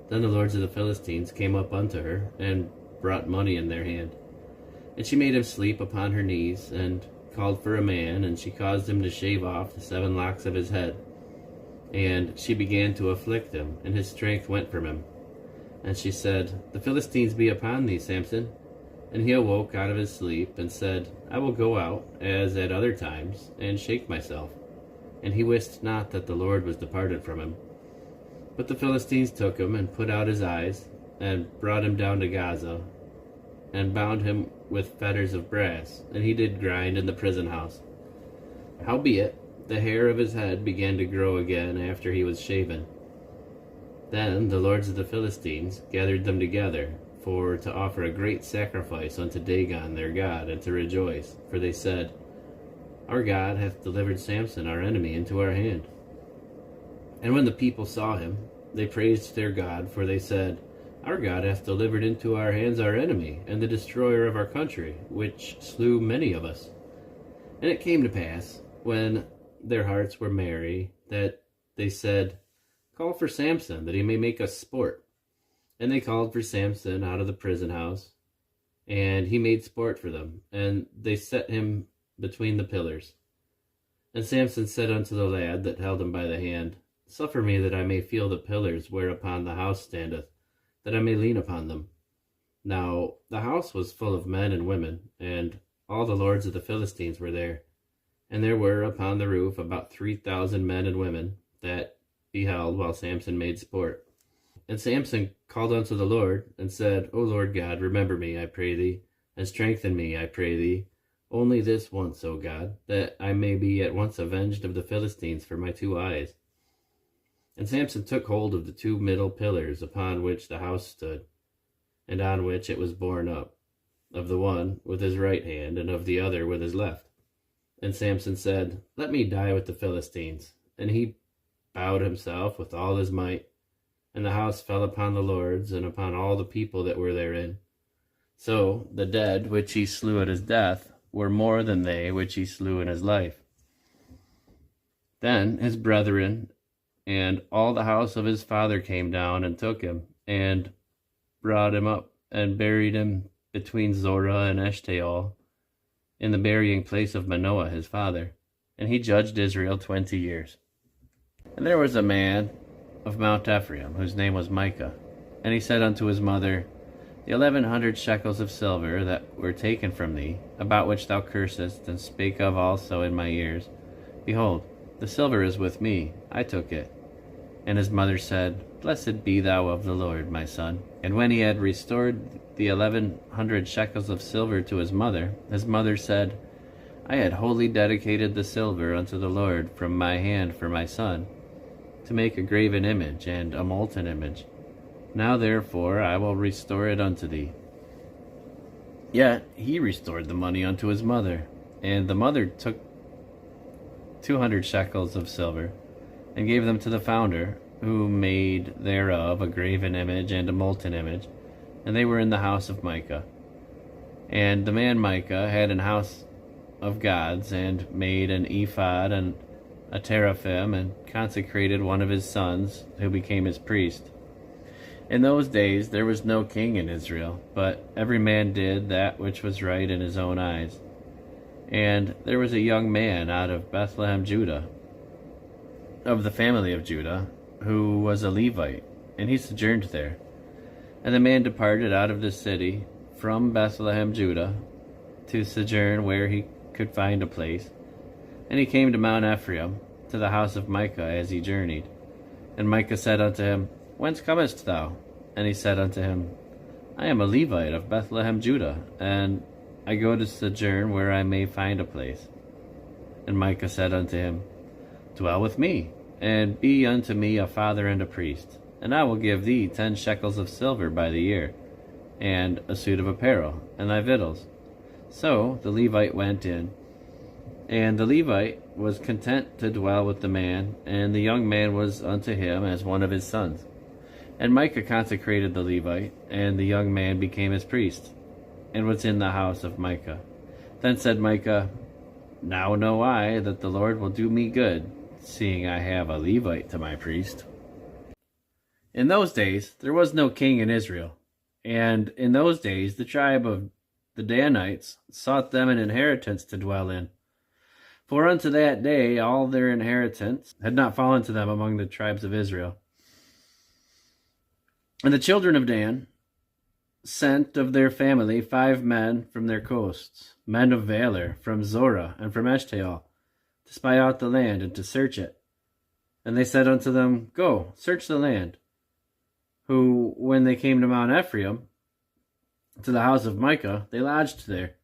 Then the lords of the Philistines came up unto her, and brought money in their hand. And she made him sleep upon her knees, and called for a man, and she caused him to shave off the 7 locks of his head. And she began to afflict him, and his strength went from him. And she said, The Philistines be upon thee, Samson. And he awoke out of his sleep, and said, I will go out, as at other times, and shake myself. And he wist not that the Lord was departed from him. But the Philistines took him, and put out his eyes, and brought him down to Gaza, and bound him with fetters of brass, and he did grind in the prison house. Howbeit, the hair of his head began to grow again after he was shaven. Then the lords of the Philistines gathered them together, for to offer a great sacrifice unto Dagon their god, and to rejoice. For they said, Our God hath delivered Samson our enemy into our hand. And when the people saw him, they praised their God, for they said, Our God hath delivered into our hands our enemy, and the destroyer of our country, which slew many of us. And it came to pass, when their hearts were merry, that they said, Call for Samson, that he may make us sport. And they called for Samson out of the prison house, and he made sport for them, and they set him between the pillars. And Samson said unto the lad that held him by the hand, Suffer me that I may feel the pillars whereupon the house standeth, that I may lean upon them. Now the house was full of men and women, and all the lords of the Philistines were there. And there were upon the roof about 3,000 men and women that beheld while Samson made sport. And Samson called unto the Lord, and said, O Lord God, remember me, I pray thee, and strengthen me, I pray thee, only this once, O God, that I may be at once avenged of the Philistines for my 2 eyes. And Samson took hold of the 2 middle pillars upon which the house stood, and on which it was borne up, of the one with his right hand, and of the other with his left. And Samson said, Let me die with the Philistines. And he bowed himself with all his might, and the house fell upon the lords, and upon all the people that were therein. So the dead which he slew at his death were more than they which he slew in his life. Then his brethren and all the house of his father came down, and took him, and brought him up, and buried him between Zorah and Eshtaol, in the burying place of Manoah his father. And he judged Israel 20 years. And there was a man of Mount Ephraim, whose name was Micah. And he said unto his mother, The 1,100 shekels of silver that were taken from thee, about which thou cursest, and spake of also in my ears, behold, the silver is with me, I took it. And his mother said, Blessed be thou of the Lord, my son. And when he had restored the 1,100 shekels of silver to his mother said, I had wholly dedicated the silver unto the Lord from my hand for my son, to make a graven image and a molten image. Now therefore I will restore it unto thee. Yet he restored the money unto his mother, and the mother took 200 shekels of silver, and gave them to the founder, who made thereof a graven image and a molten image, and they were in the house of Micah. And the man Micah had an house of gods, and made an ephod and a teraphim, and consecrated one of his sons, who became his priest. In those days there was no king in Israel, but every man did that which was right in his own eyes. And there was a young man out of Bethlehem, Judah, of the family of Judah, who was a Levite, and he sojourned there. And the man departed out of the city from Bethlehem, Judah, to sojourn where he could find a place. And he came to Mount Ephraim, to the house of Micah, as he journeyed. And Micah said unto him, Whence comest thou? And he said unto him, I am a Levite of Bethlehem, Judah, and I go to sojourn where I may find a place. And Micah said unto him, Dwell with me, and be unto me a father and a priest, and I will give thee 10 shekels of silver by the year, and a suit of apparel, and thy victuals. So the Levite went in, and the Levite was content to dwell with the man, and the young man was unto him as one of his sons. And Micah consecrated the Levite, and the young man became his priest. and was in the house of Micah. Then said Micah, Now know I that the Lord will do me good, seeing I have a Levite to my priest. In those days there was no king in Israel, and in those days the tribe of the Danites sought them an inheritance to dwell in. For unto that day all their inheritance had not fallen to them among the tribes of Israel. And the children of Dan sent of their family 5 men from their coasts, men of valor, from Zorah and from Eshtaol, to spy out the land and to search it. And they said unto them, Go, search the land. Who, when they came to Mount Ephraim, to the house of Micah, they lodged there.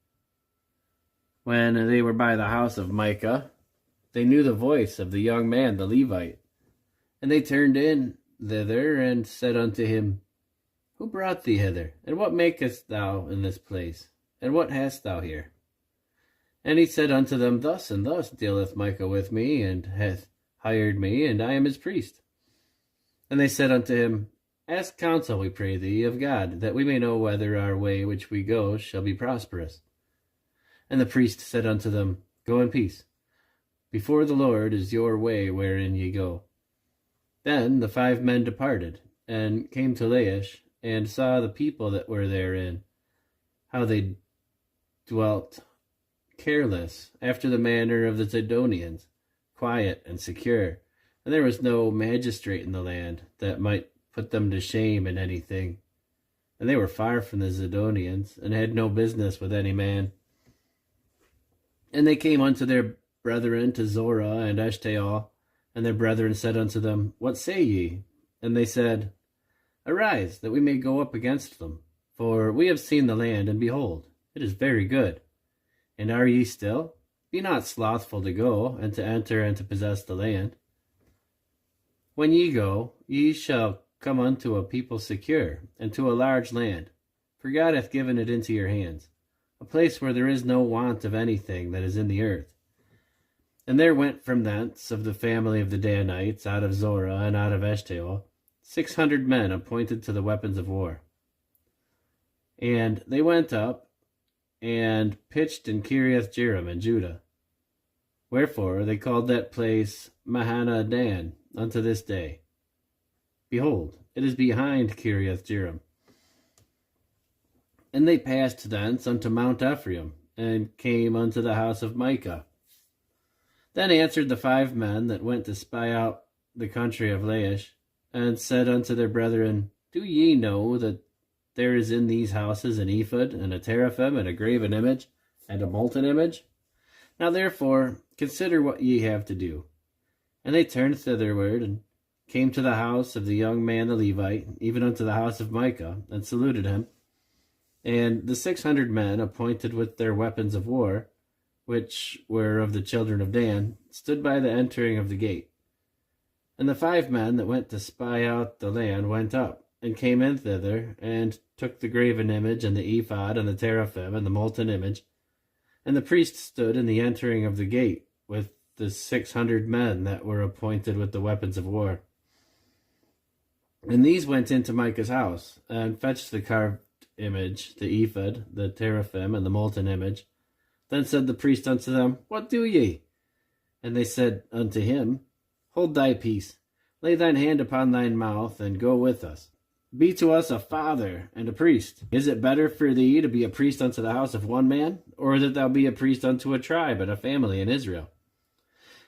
When they were by the house of Micah, they knew the voice of the young man, the Levite. And they turned in thither, and said unto him, Who brought thee hither? And what makest thou in this place? And what hast thou here? And he said unto them, Thus and thus dealeth Micah with me, and hath hired me, and I am his priest. And they said unto him, Ask counsel, we pray thee, of God, that we may know whether our way which we go shall be prosperous. And the priest said unto them, Go in peace. Before the Lord is your way wherein ye go. Then the 5 men departed, and came to Laish, and saw the people that were therein, how they dwelt careless, after the manner of the Zidonians, quiet and secure. And there was no magistrate in the land that might put them to shame in anything. And they were far from the Zidonians, and had no business with any man. And they came unto their brethren to Zorah and Eshtaol, and their brethren said unto them, What say ye? And they said, Arise, that we may go up against them. For we have seen the land, and behold, it is very good. And are ye still? Be not slothful to go, and to enter and to possess the land. When ye go, ye shall come unto a people secure, and to a large land, for God hath given it into your hands, a place where there is no want of anything that is in the earth. And there went from thence of the family of the Danites, out of Zorah and out of Eshtaol, 600 men appointed to the weapons of war. And they went up and pitched in Kiriath-jearim in Judah. Wherefore they called that place Mahanadan unto this day. Behold, it is behind Kiriath-jearim. And they passed thence unto Mount Ephraim, and came unto the house of Micah. Then answered the 5 men that went to spy out the country of Laish, and said unto their brethren, Do ye know that there is in these houses an ephod, and a teraphim, and a graven image, and a molten image? Now therefore consider what ye have to do. And they turned thitherward, and came to the house of the young man the Levite, even unto the house of Micah, and saluted him. And the 600 men appointed with their weapons of war, which were of the children of Dan, stood by the entering of the gate. And the 5 men that went to spy out the land went up, and came in thither, and took the graven image, and the ephod, and the teraphim, and the molten image. And the priest stood in the entering of the gate, with the 600 men that were appointed with the weapons of war. And these went into Micah's house, and fetched the carved image, the ephod, the teraphim, and the molten image. Then said the priest unto them, What do ye? And they said unto him, Hold thy peace, lay thine hand upon thine mouth, and go with us. Be to us a father and a priest. Is it better for thee to be a priest unto the house of one man, or that thou be a priest unto a tribe and a family in Israel?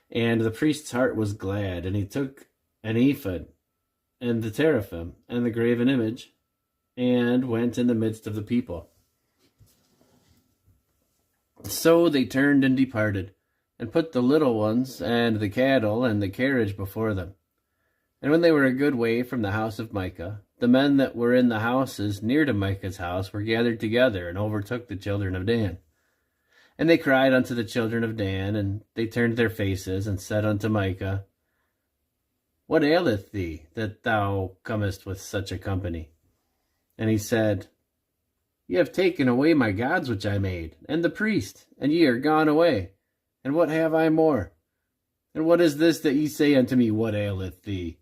And the priest's heart was glad, and he took an ephod, and the teraphim, and the graven image, and went in the midst of the people. So they turned and departed, and put the little ones, and the cattle, and the carriage before them. And when they were a good way from the house of Micah, the men that were in the houses near to Micah's house were gathered together, and overtook the children of Dan. And they cried unto the children of Dan, and they turned their faces, and said unto Micah, What aileth thee, that thou comest with such a company? And he said, Ye have taken away my gods which I made, and the priest, and ye are gone away. And what have I more? And what is this that ye say unto me, What aileth thee?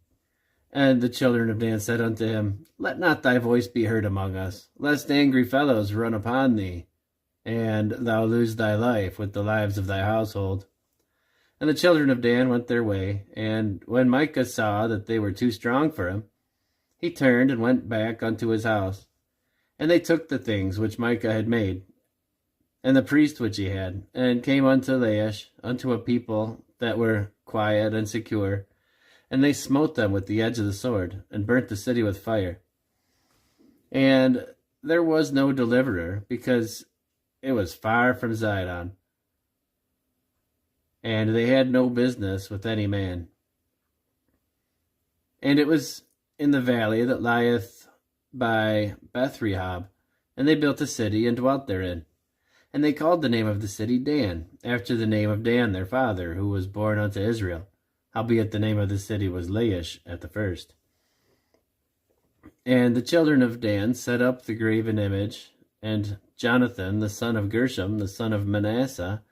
And the children of Dan said unto him, Let not thy voice be heard among us, lest angry fellows run upon thee, and thou lose thy life with the lives of thy household. And the children of Dan went their way, and when Micah saw that they were too strong for him, he turned and went back unto his house. And they took the things which Micah had made, and the priest which he had, and came unto Laish, unto a people that were quiet and secure, and they smote them with the edge of the sword, and burnt the city with fire. And there was no deliverer, because it was far from Zidon, and they had no business with any man. And it was in the valley that lieth by Beth-rehob, and they built a city and dwelt therein. And they called the name of the city Dan, after the name of Dan their father, who was born unto Israel. Howbeit the name of the city was Laish at the first. And the children of Dan set up the graven image, and Jonathan, the son of Gershom, the son of Manasseh,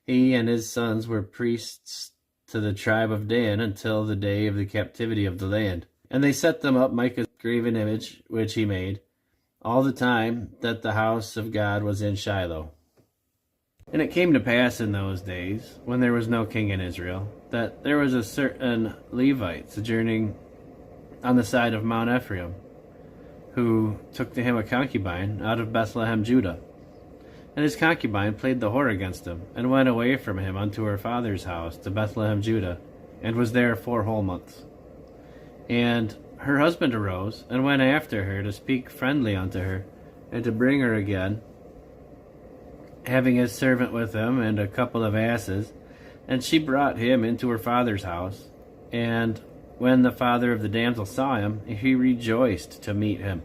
he and his sons were priests to the tribe of Dan until the day of the captivity of the land. And they set them up Micah's graven image, which he made, all the time that the house of God was in Shiloh. And it came to pass in those days, when there was no king in Israel, that there was a certain Levite sojourning on the side of Mount Ephraim, who took to him a concubine out of Bethlehem, Judah. And his concubine played the whore against him, and went away from him unto her father's house to Bethlehem, Judah, and was there 4 whole months. And her husband arose, and went after her to speak friendly unto her, and to bring her again, having his servant with him, and a couple of asses. And she brought him into her father's house. And when the father of the damsel saw him, he rejoiced to meet him.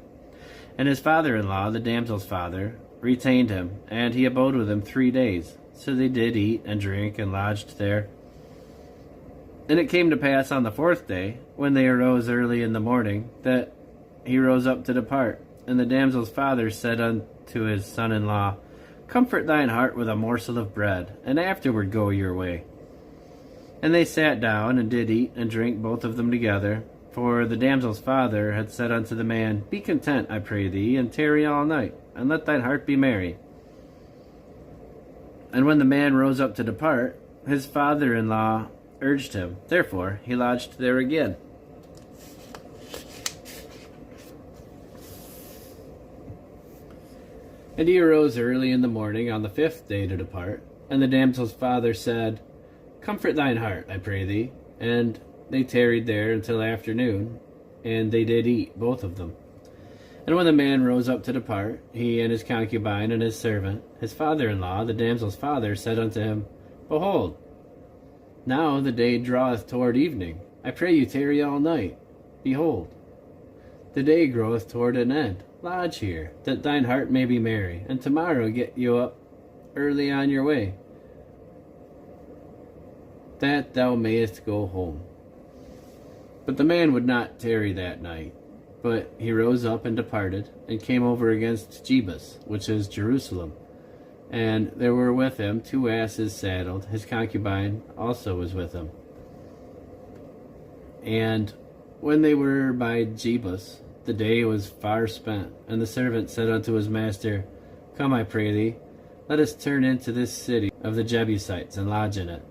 And his father-in-law, the damsel's father, retained him, and he abode with him 3 days. So they did eat and drink, and lodged there. And it came to pass on the 4th day, when they arose early in the morning, that he rose up to depart. And the damsel's father said unto his son-in-law, Comfort thine heart with a morsel of bread, and afterward go your way. And they sat down, and did eat and drink both of them together. For the damsel's father had said unto the man, Be content, I pray thee, and tarry all night, and let thine heart be merry. And when the man rose up to depart, his father-in-law urged him. Therefore he lodged there again. And he arose early in the morning on the 5th day to depart. And the damsel's father said, Comfort thine heart, I pray thee. And they tarried there until afternoon, and they did eat, both of them. And when the man rose up to depart, he and his concubine and his servant, his father-in-law, the damsel's father, said unto him, Behold, now the day draweth toward evening. I pray you tarry all night. Behold, the day groweth toward an end. Lodge here, that thine heart may be merry, and tomorrow get you up early on your way, that thou mayest go home. But the man would not tarry that night, but he rose up and departed, and came over against Jebus, which is Jerusalem. And there were with him 2 asses saddled, his concubine also was with him. And when they were by Jebus, the day was far spent, and the servant said unto his master, Come, I pray thee, let us turn into this city of the Jebusites, and lodge in it.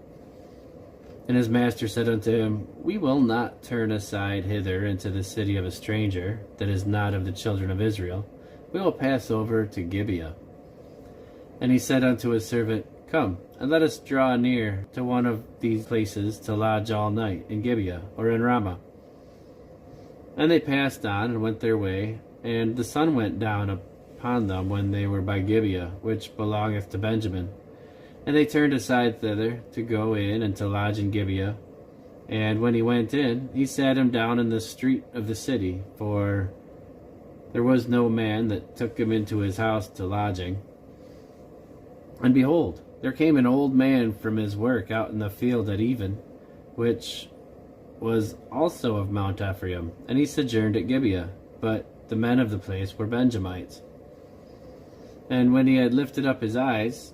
And his master said unto him, We will not turn aside hither into the city of a stranger, that is not of the children of Israel. We will pass over to Gibeah. And he said unto his servant, Come, and let us draw near to one of these places to lodge all night, in Gibeah, or in Ramah. And they passed on, and went their way, and the sun went down upon them when they were by Gibeah, which belongeth to Benjamin. And they turned aside thither, to go in and to lodge in Gibeah. And when he went in, he sat him down in the street of the city, for there was no man that took him into his house to lodging. And behold, there came an old man from his work out in the field at even, which was also of Mount Ephraim, and he sojourned at Gibeah, but the men of the place were Benjamites. And when he had lifted up his eyes,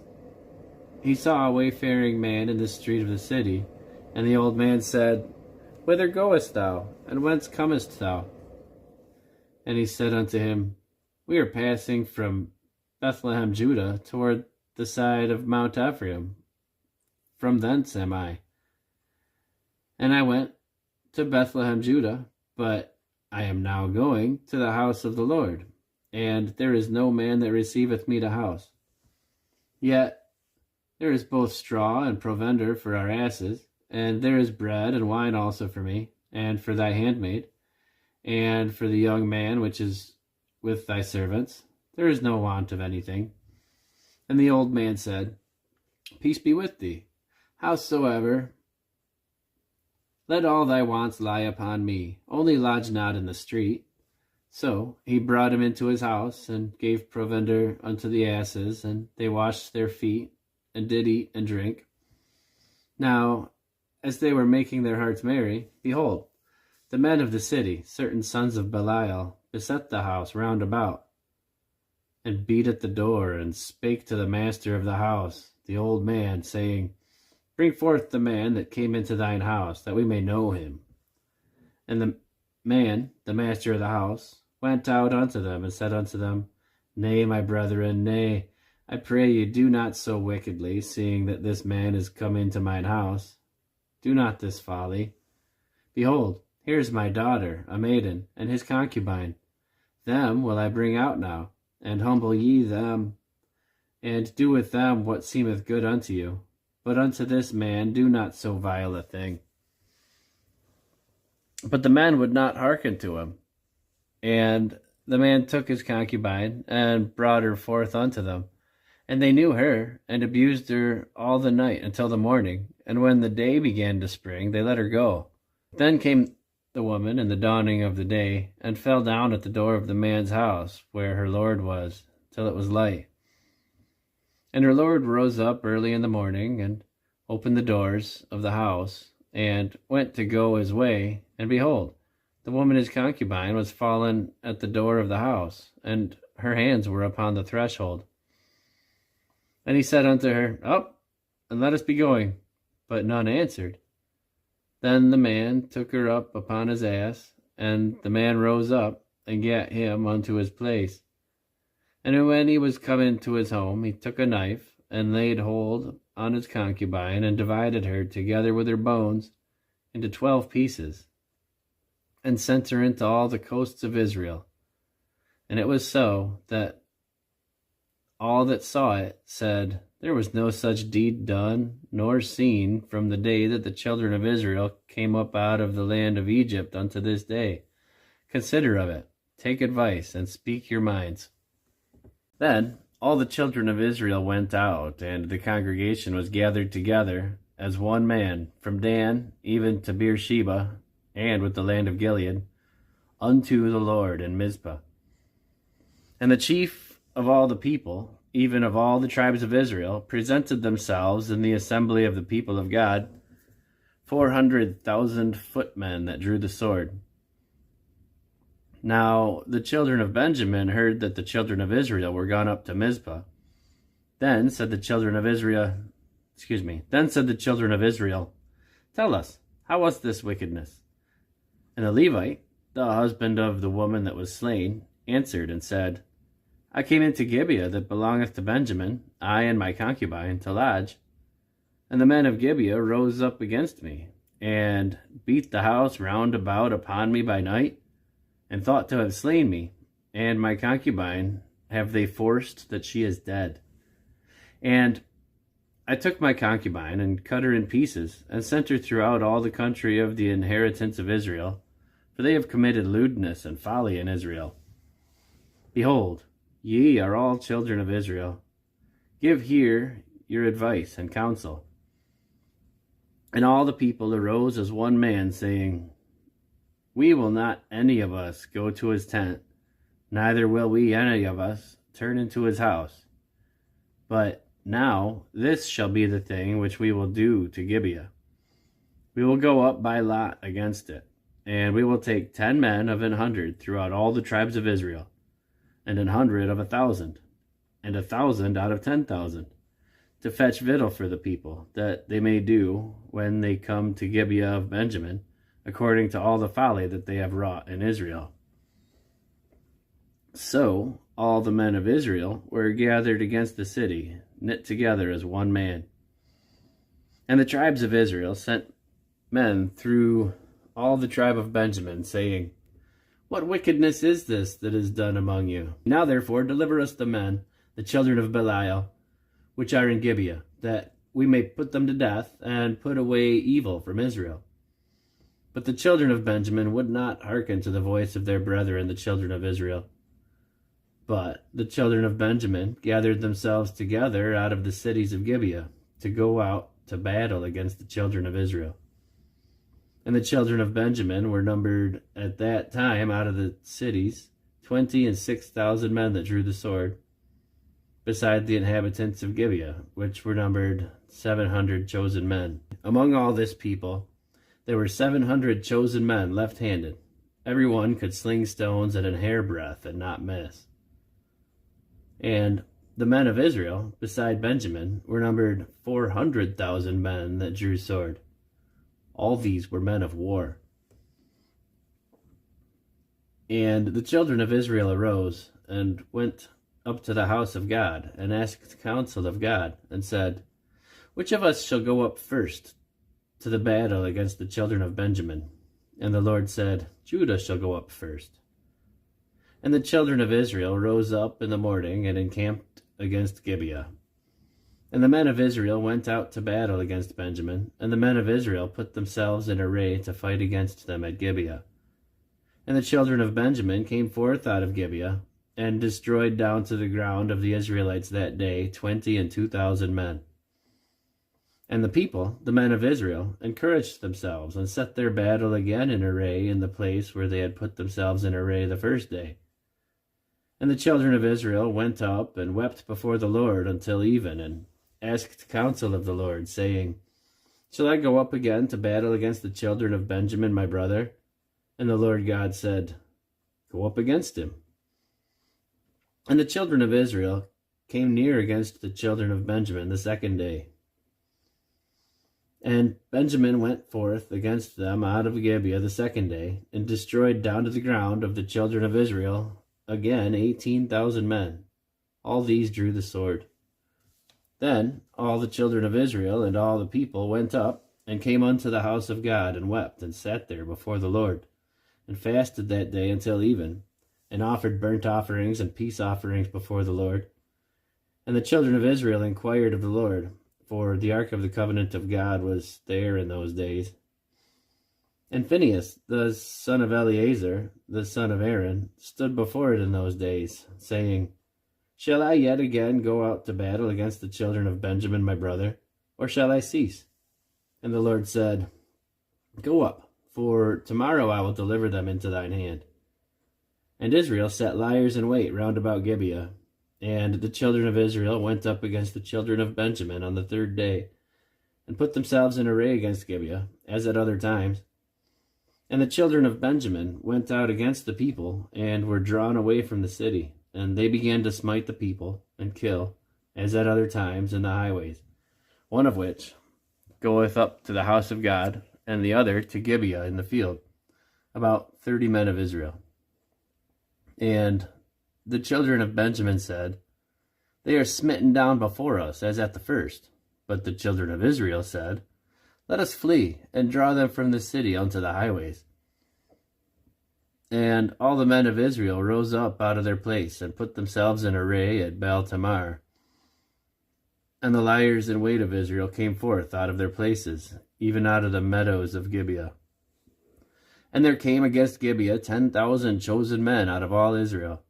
he saw a wayfaring man in the street of the city, and the old man said, Whither goest thou, and whence comest thou? And he said unto him, We are passing from Bethlehem, Judah, toward the side of Mount Ephraim. From thence am I. And I went to Bethlehem, Judah, but I am now going to the house of the Lord, and there is no man that receiveth me to house. Yet there is both straw and provender for our asses, and there is bread and wine also for me, and for thy handmaid, and for the young man which is with thy servants. There is no want of anything. And the old man said, Peace be with thee. Howsoever, let all thy wants lie upon me, only lodge not in the street. So he brought him into his house, and gave provender unto the asses, and they washed their feet, and did eat and drink. Now, as they were making their hearts merry, behold, the men of the city, certain sons of Belial, beset the house round about, and beat at the door, and spake to the master of the house, the old man, saying, Bring forth the man that came into thine house, that we may know him. And the man, the master of the house, went out unto them, and said unto them, Nay, my brethren, nay, I pray you, do not so wickedly, seeing that this man is come into mine house. Do not this folly. Behold, here is my daughter, a maiden, and his concubine. Them will I bring out now, and humble ye them, and do with them what seemeth good unto you. But unto this man do not so vile a thing. But the men would not hearken to him. And the man took his concubine, and brought her forth unto them. And they knew her, and abused her all the night until the morning. And when the day began to spring, they let her go. Then came the woman in the dawning of the day, and fell down at the door of the man's house, where her lord was, till it was light. And her lord rose up early in the morning, and opened the doors of the house, and went to go his way. And behold, the woman his concubine was fallen at the door of the house, and her hands were upon the threshold. And he said unto her, Up, and let us be going. But none answered. Then the man took her up upon his ass, and the man rose up, and gat him unto his place. And when he was come into his home, he took a knife, and laid hold on his concubine, and divided her together with her bones into 12 pieces, and sent her into all the coasts of Israel. And it was so, that all that saw it said, There was no such deed done, nor seen, from the day that the children of Israel came up out of the land of Egypt unto this day. Consider of it, take advice, and speak your minds. Then all the children of Israel went out, and the congregation was gathered together as one man, from Dan even to Beersheba, and with the land of Gilead, unto the Lord in Mizpah. And the chief of all the people, even of all the tribes of Israel, presented themselves in the assembly of the people of God, 400,000 footmen that drew the sword. Now the children of Benjamin heard that the children of Israel were gone up to Mizpah. Then said the children of Israel, Tell us, how was this wickedness? And the Levite, the husband of the woman that was slain, answered and said, I came into Gibeah that belongeth to Benjamin, I and my concubine, to lodge. And the men of Gibeah rose up against me, and beat the house round about upon me by night, and thought to have slain me, and my concubine have they forced that she is dead. And I took my concubine, and cut her in pieces, and sent her throughout all the country of the inheritance of Israel, for they have committed lewdness and folly in Israel. Behold, ye are all children of Israel. Give here your advice and counsel. And all the people arose as one man, saying, We will not any of us go to his tent, neither will we any of us turn into his house. But now this shall be the thing which we will do to Gibeah. We will go up by lot against it, and we will take 10 men of 100 throughout all the tribes of Israel, and 100 of 1,000, and 1,000 out of 10,000, to fetch victual for the people, that they may do, when they come to Gibeah of Benjamin, according to all the folly that they have wrought in Israel. So all the men of Israel were gathered against the city, knit together as one man. And the tribes of Israel sent men through all the tribe of Benjamin, saying, What wickedness is this that is done among you? Now therefore deliver us the men, the children of Belial, which are in Gibeah, that we may put them to death, and put away evil from Israel. But the children of Benjamin would not hearken to the voice of their brethren, the children of Israel. But the children of Benjamin gathered themselves together out of the cities of Gibeah, to go out to battle against the children of Israel. And the children of Benjamin were numbered at that time out of the cities 26,000 men that drew the sword, beside the inhabitants of Gibeah, which were numbered 700 chosen men. Among all this people there were 700 chosen men left-handed. Every one could sling stones at an hairbreadth and not miss. And the men of Israel, beside Benjamin, were numbered 400,000 men that drew sword. All these were men of war. And the children of Israel arose and went up to the house of God, and asked counsel of God, and said, Which of us shall go up first to the battle against the children of Benjamin? And the Lord said, Judah shall go up first. And the children of Israel rose up in the morning and encamped against Gibeah. And the men of Israel went out to battle against Benjamin, and the men of Israel put themselves in array to fight against them at Gibeah. And the children of Benjamin came forth out of Gibeah, and destroyed down to the ground of the Israelites that day 22,000 men. And the people, the men of Israel, encouraged themselves, and set their battle again in array in the place where they had put themselves in array the first day. And the children of Israel went up and wept before the Lord until even, and asked counsel of the Lord, saying, Shall I go up again to battle against the children of Benjamin my brother? And the Lord God said, Go up against him. And the children of Israel came near against the children of Benjamin the second day. And Benjamin went forth against them out of Gibeah the second day, and destroyed down to the ground of the children of Israel again 18,000 men. All these drew the sword. Then all the children of Israel and all the people went up, and came unto the house of God, and wept, and sat there before the Lord, and fasted that day until even, and offered burnt offerings and peace offerings before the Lord. And the children of Israel inquired of the Lord, for the ark of the covenant of God was there in those days. And Phinehas, the son of Eleazar, the son of Aaron, stood before it in those days, saying, Shall I yet again go out to battle against the children of Benjamin my brother, or shall I cease? And the Lord said, Go up, for tomorrow I will deliver them into thine hand. And Israel set liers in wait round about Gibeah. And the children of Israel went up against the children of Benjamin on the third day, and put themselves in array against Gibeah, as at other times. And the children of Benjamin went out against the people, and were drawn away from the city. And they began to smite the people, and kill, as at other times, in the highways, one of which goeth up to the house of God, and the other to Gibeah in the field, about 30 men of Israel. And the children of Benjamin said, They are smitten down before us, as at the first. But the children of Israel said, Let us flee, and draw them from the city unto the highways. And all the men of Israel rose up out of their place, and put themselves in array at Baal Tamar. And the liers in wait of Israel came forth out of their places, even out of the meadows of Gibeah. And there came against Gibeah 10,000 chosen men out of all Israel.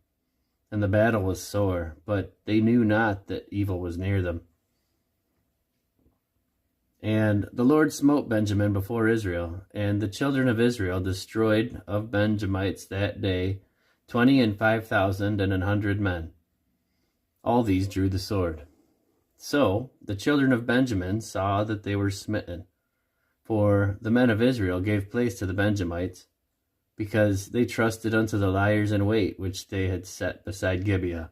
And the battle was sore, but they knew not that evil was near them. And the Lord smote Benjamin before Israel, and the children of Israel destroyed of Benjamites that day 25,100 men. All these drew the sword. So the children of Benjamin saw that they were smitten, for the men of Israel gave place to the Benjamites, because they trusted unto the liers in wait which they had set beside Gibeah.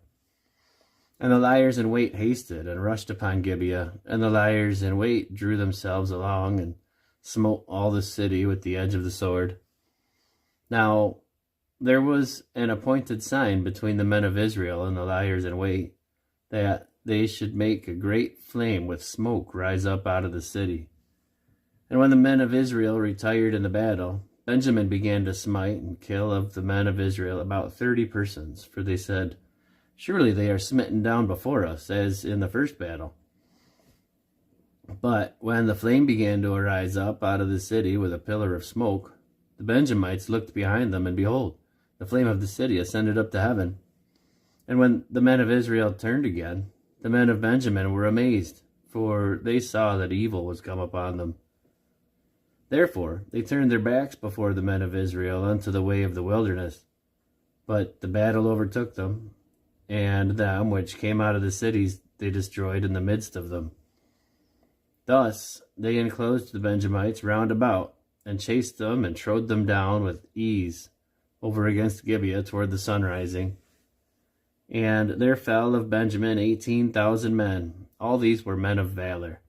And the liers in wait hasted and rushed upon Gibeah, and the liers in wait drew themselves along, and smote all the city with the edge of the sword. Now there was an appointed sign between the men of Israel and the liers in wait, that they should make a great flame with smoke rise up out of the city. And when the men of Israel retired in the battle, Benjamin began to smite and kill of the men of Israel about 30 persons, for they said, "Surely they are smitten down before us, as in the first battle." But when the flame began to arise up out of the city with a pillar of smoke, the Benjamites looked behind them, and behold, the flame of the city ascended up to heaven. And when the men of Israel turned again, the men of Benjamin were amazed, for they saw that evil was come upon them. Therefore they turned their backs before the men of Israel unto the way of the wilderness. But the battle overtook them, and them which came out of the cities they destroyed in the midst of them. Thus they enclosed the Benjamites round about, and chased them, and trode them down with ease over against Gibeah toward the sunrising. And there fell of Benjamin 18,000 men. All these were men of valor.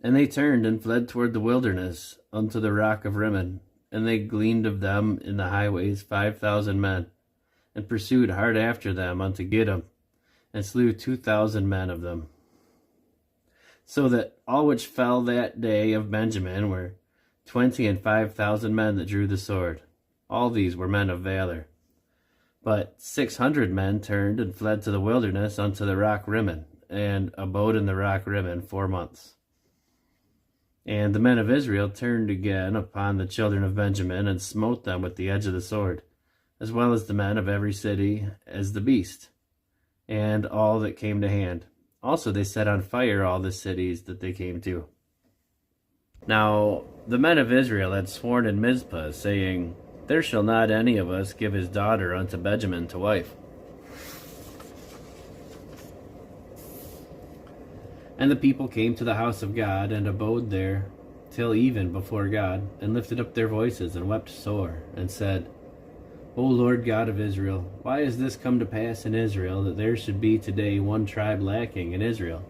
And they turned and fled toward the wilderness unto the rock of Rimmon, and they gleaned of them in the highways 5,000 men, and pursued hard after them unto Gidom, and slew 2,000 men of them. So that all which fell that day of Benjamin were 25,000 men that drew the sword. All these were men of valor. But 600 men turned and fled to the wilderness unto the rock Rimmon, and abode in the rock Rimmon 4 months. And the men of Israel turned again upon the children of Benjamin, and smote them with the edge of the sword, as well as the men of every city, as the beast, and all that came to hand. Also they set on fire all the cities that they came to. Now the men of Israel had sworn in Mizpah, saying, "There shall not any of us give his daughter unto Benjamin to wife." And the people came to the house of God, and abode there till even before God, and lifted up their voices, and wept sore, and said, "O Lord God of Israel, why is this come to pass in Israel, that there should be today one tribe lacking in Israel?"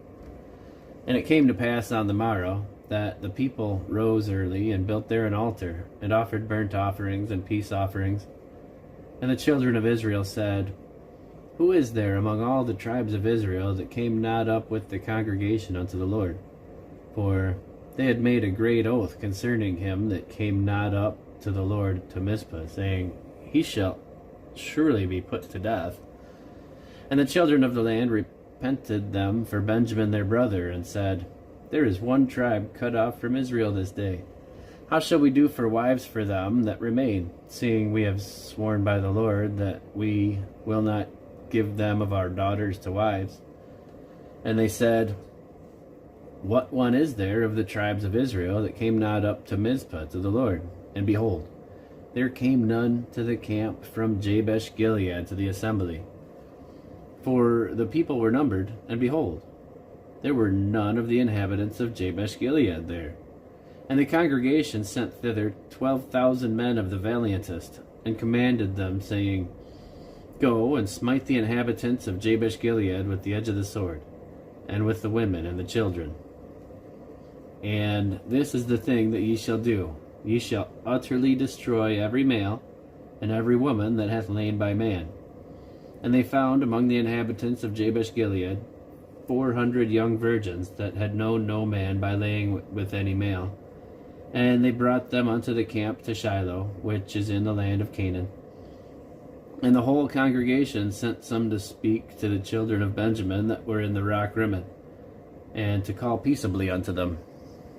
And it came to pass on the morrow, that the people rose early, and built there an altar, and offered burnt offerings and peace offerings. And the children of Israel said, "Who is there among all the tribes of Israel that came not up with the congregation unto the Lord?" For they had made a great oath concerning him that came not up to the Lord to Mizpah, saying, "He shall surely be put to death." And the children of the land repented them for Benjamin their brother, and said, "There is one tribe cut off from Israel this day. How shall we do for wives for them that remain, seeing we have sworn by the Lord that we will not give them of our daughters to wives?" And they said, "What one is there of the tribes of Israel that came not up to Mizpah to the Lord?" And behold, there came none to the camp from Jabesh Gilead to the assembly. For the people were numbered, and behold, there were none of the inhabitants of Jabesh Gilead there. And the congregation sent thither 12,000 men of the valiantest, and commanded them, saying, "Go and smite the inhabitants of Jabesh Gilead with the edge of the sword, and with the women and the children. And this is the thing that ye shall do. Ye shall utterly destroy every male and every woman that hath lain by man." And they found among the inhabitants of Jabesh Gilead 400 young virgins that had known no man by laying with any male. And they brought them unto the camp to Shiloh, which is in the land of Canaan. And the whole congregation sent some to speak to the children of Benjamin that were in the rock Rimmon, and to call peaceably unto them.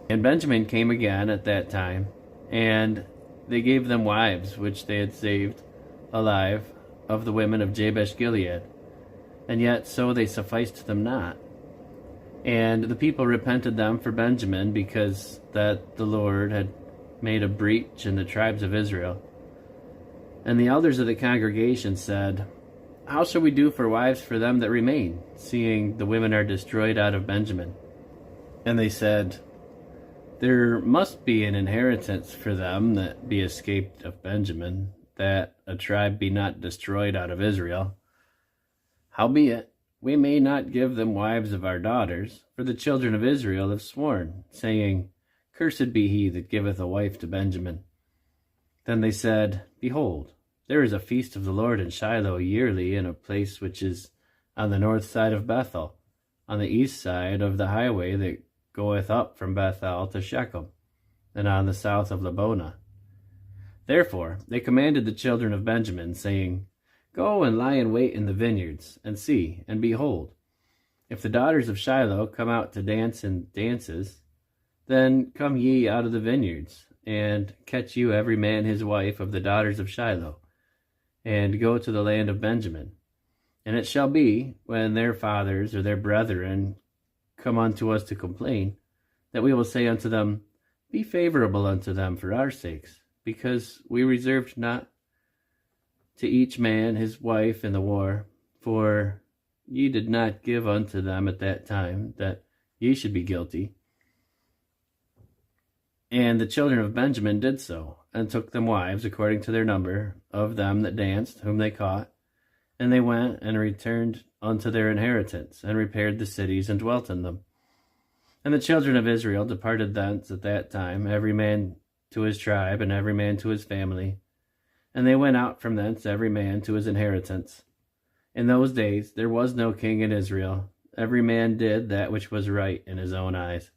And Benjamin came again at that time, and they gave them wives which they had saved alive of the women of Jabesh Gilead, and yet so they sufficed them not. And the people repented them for Benjamin, because that the Lord had made a breach in the tribes of Israel. And the elders of the congregation said, "How shall we do for wives for them that remain, seeing the women are destroyed out of Benjamin?" And they said, "There must be an inheritance for them that be escaped of Benjamin, that a tribe be not destroyed out of Israel. Howbeit, we may not give them wives of our daughters, for the children of Israel have sworn, saying, Cursed be he that giveth a wife to Benjamin. Then they said, Behold, there is a feast of the Lord in Shiloh yearly in a place which is on the north side of Bethel, on the east side of the highway that goeth up from Bethel to Shechem, and on the south of Lebonah. Therefore they commanded the children of Benjamin, saying, Go and lie in wait in the vineyards, and see, and behold, if the daughters of Shiloh come out to dance in dances, then come ye out of the vineyards, and catch you every man his wife of the daughters of Shiloh, and go to the land of Benjamin. And it shall be, when their fathers or their brethren come unto us to complain, that we will say unto them, Be favorable unto them for our sakes, because we reserved not to each man his wife in the war, for ye did not give unto them at that time, that ye should be guilty. And the children of Benjamin did so, and took them wives according to their number of them that danced, whom they caught. And they went and returned unto their inheritance, and repaired the cities, and dwelt in them. And the children of Israel departed thence at that time, every man to his tribe, and every man to his family. And they went out from thence, every man to his inheritance. In those days there was no king in Israel. Every man did that which was right in his own eyes.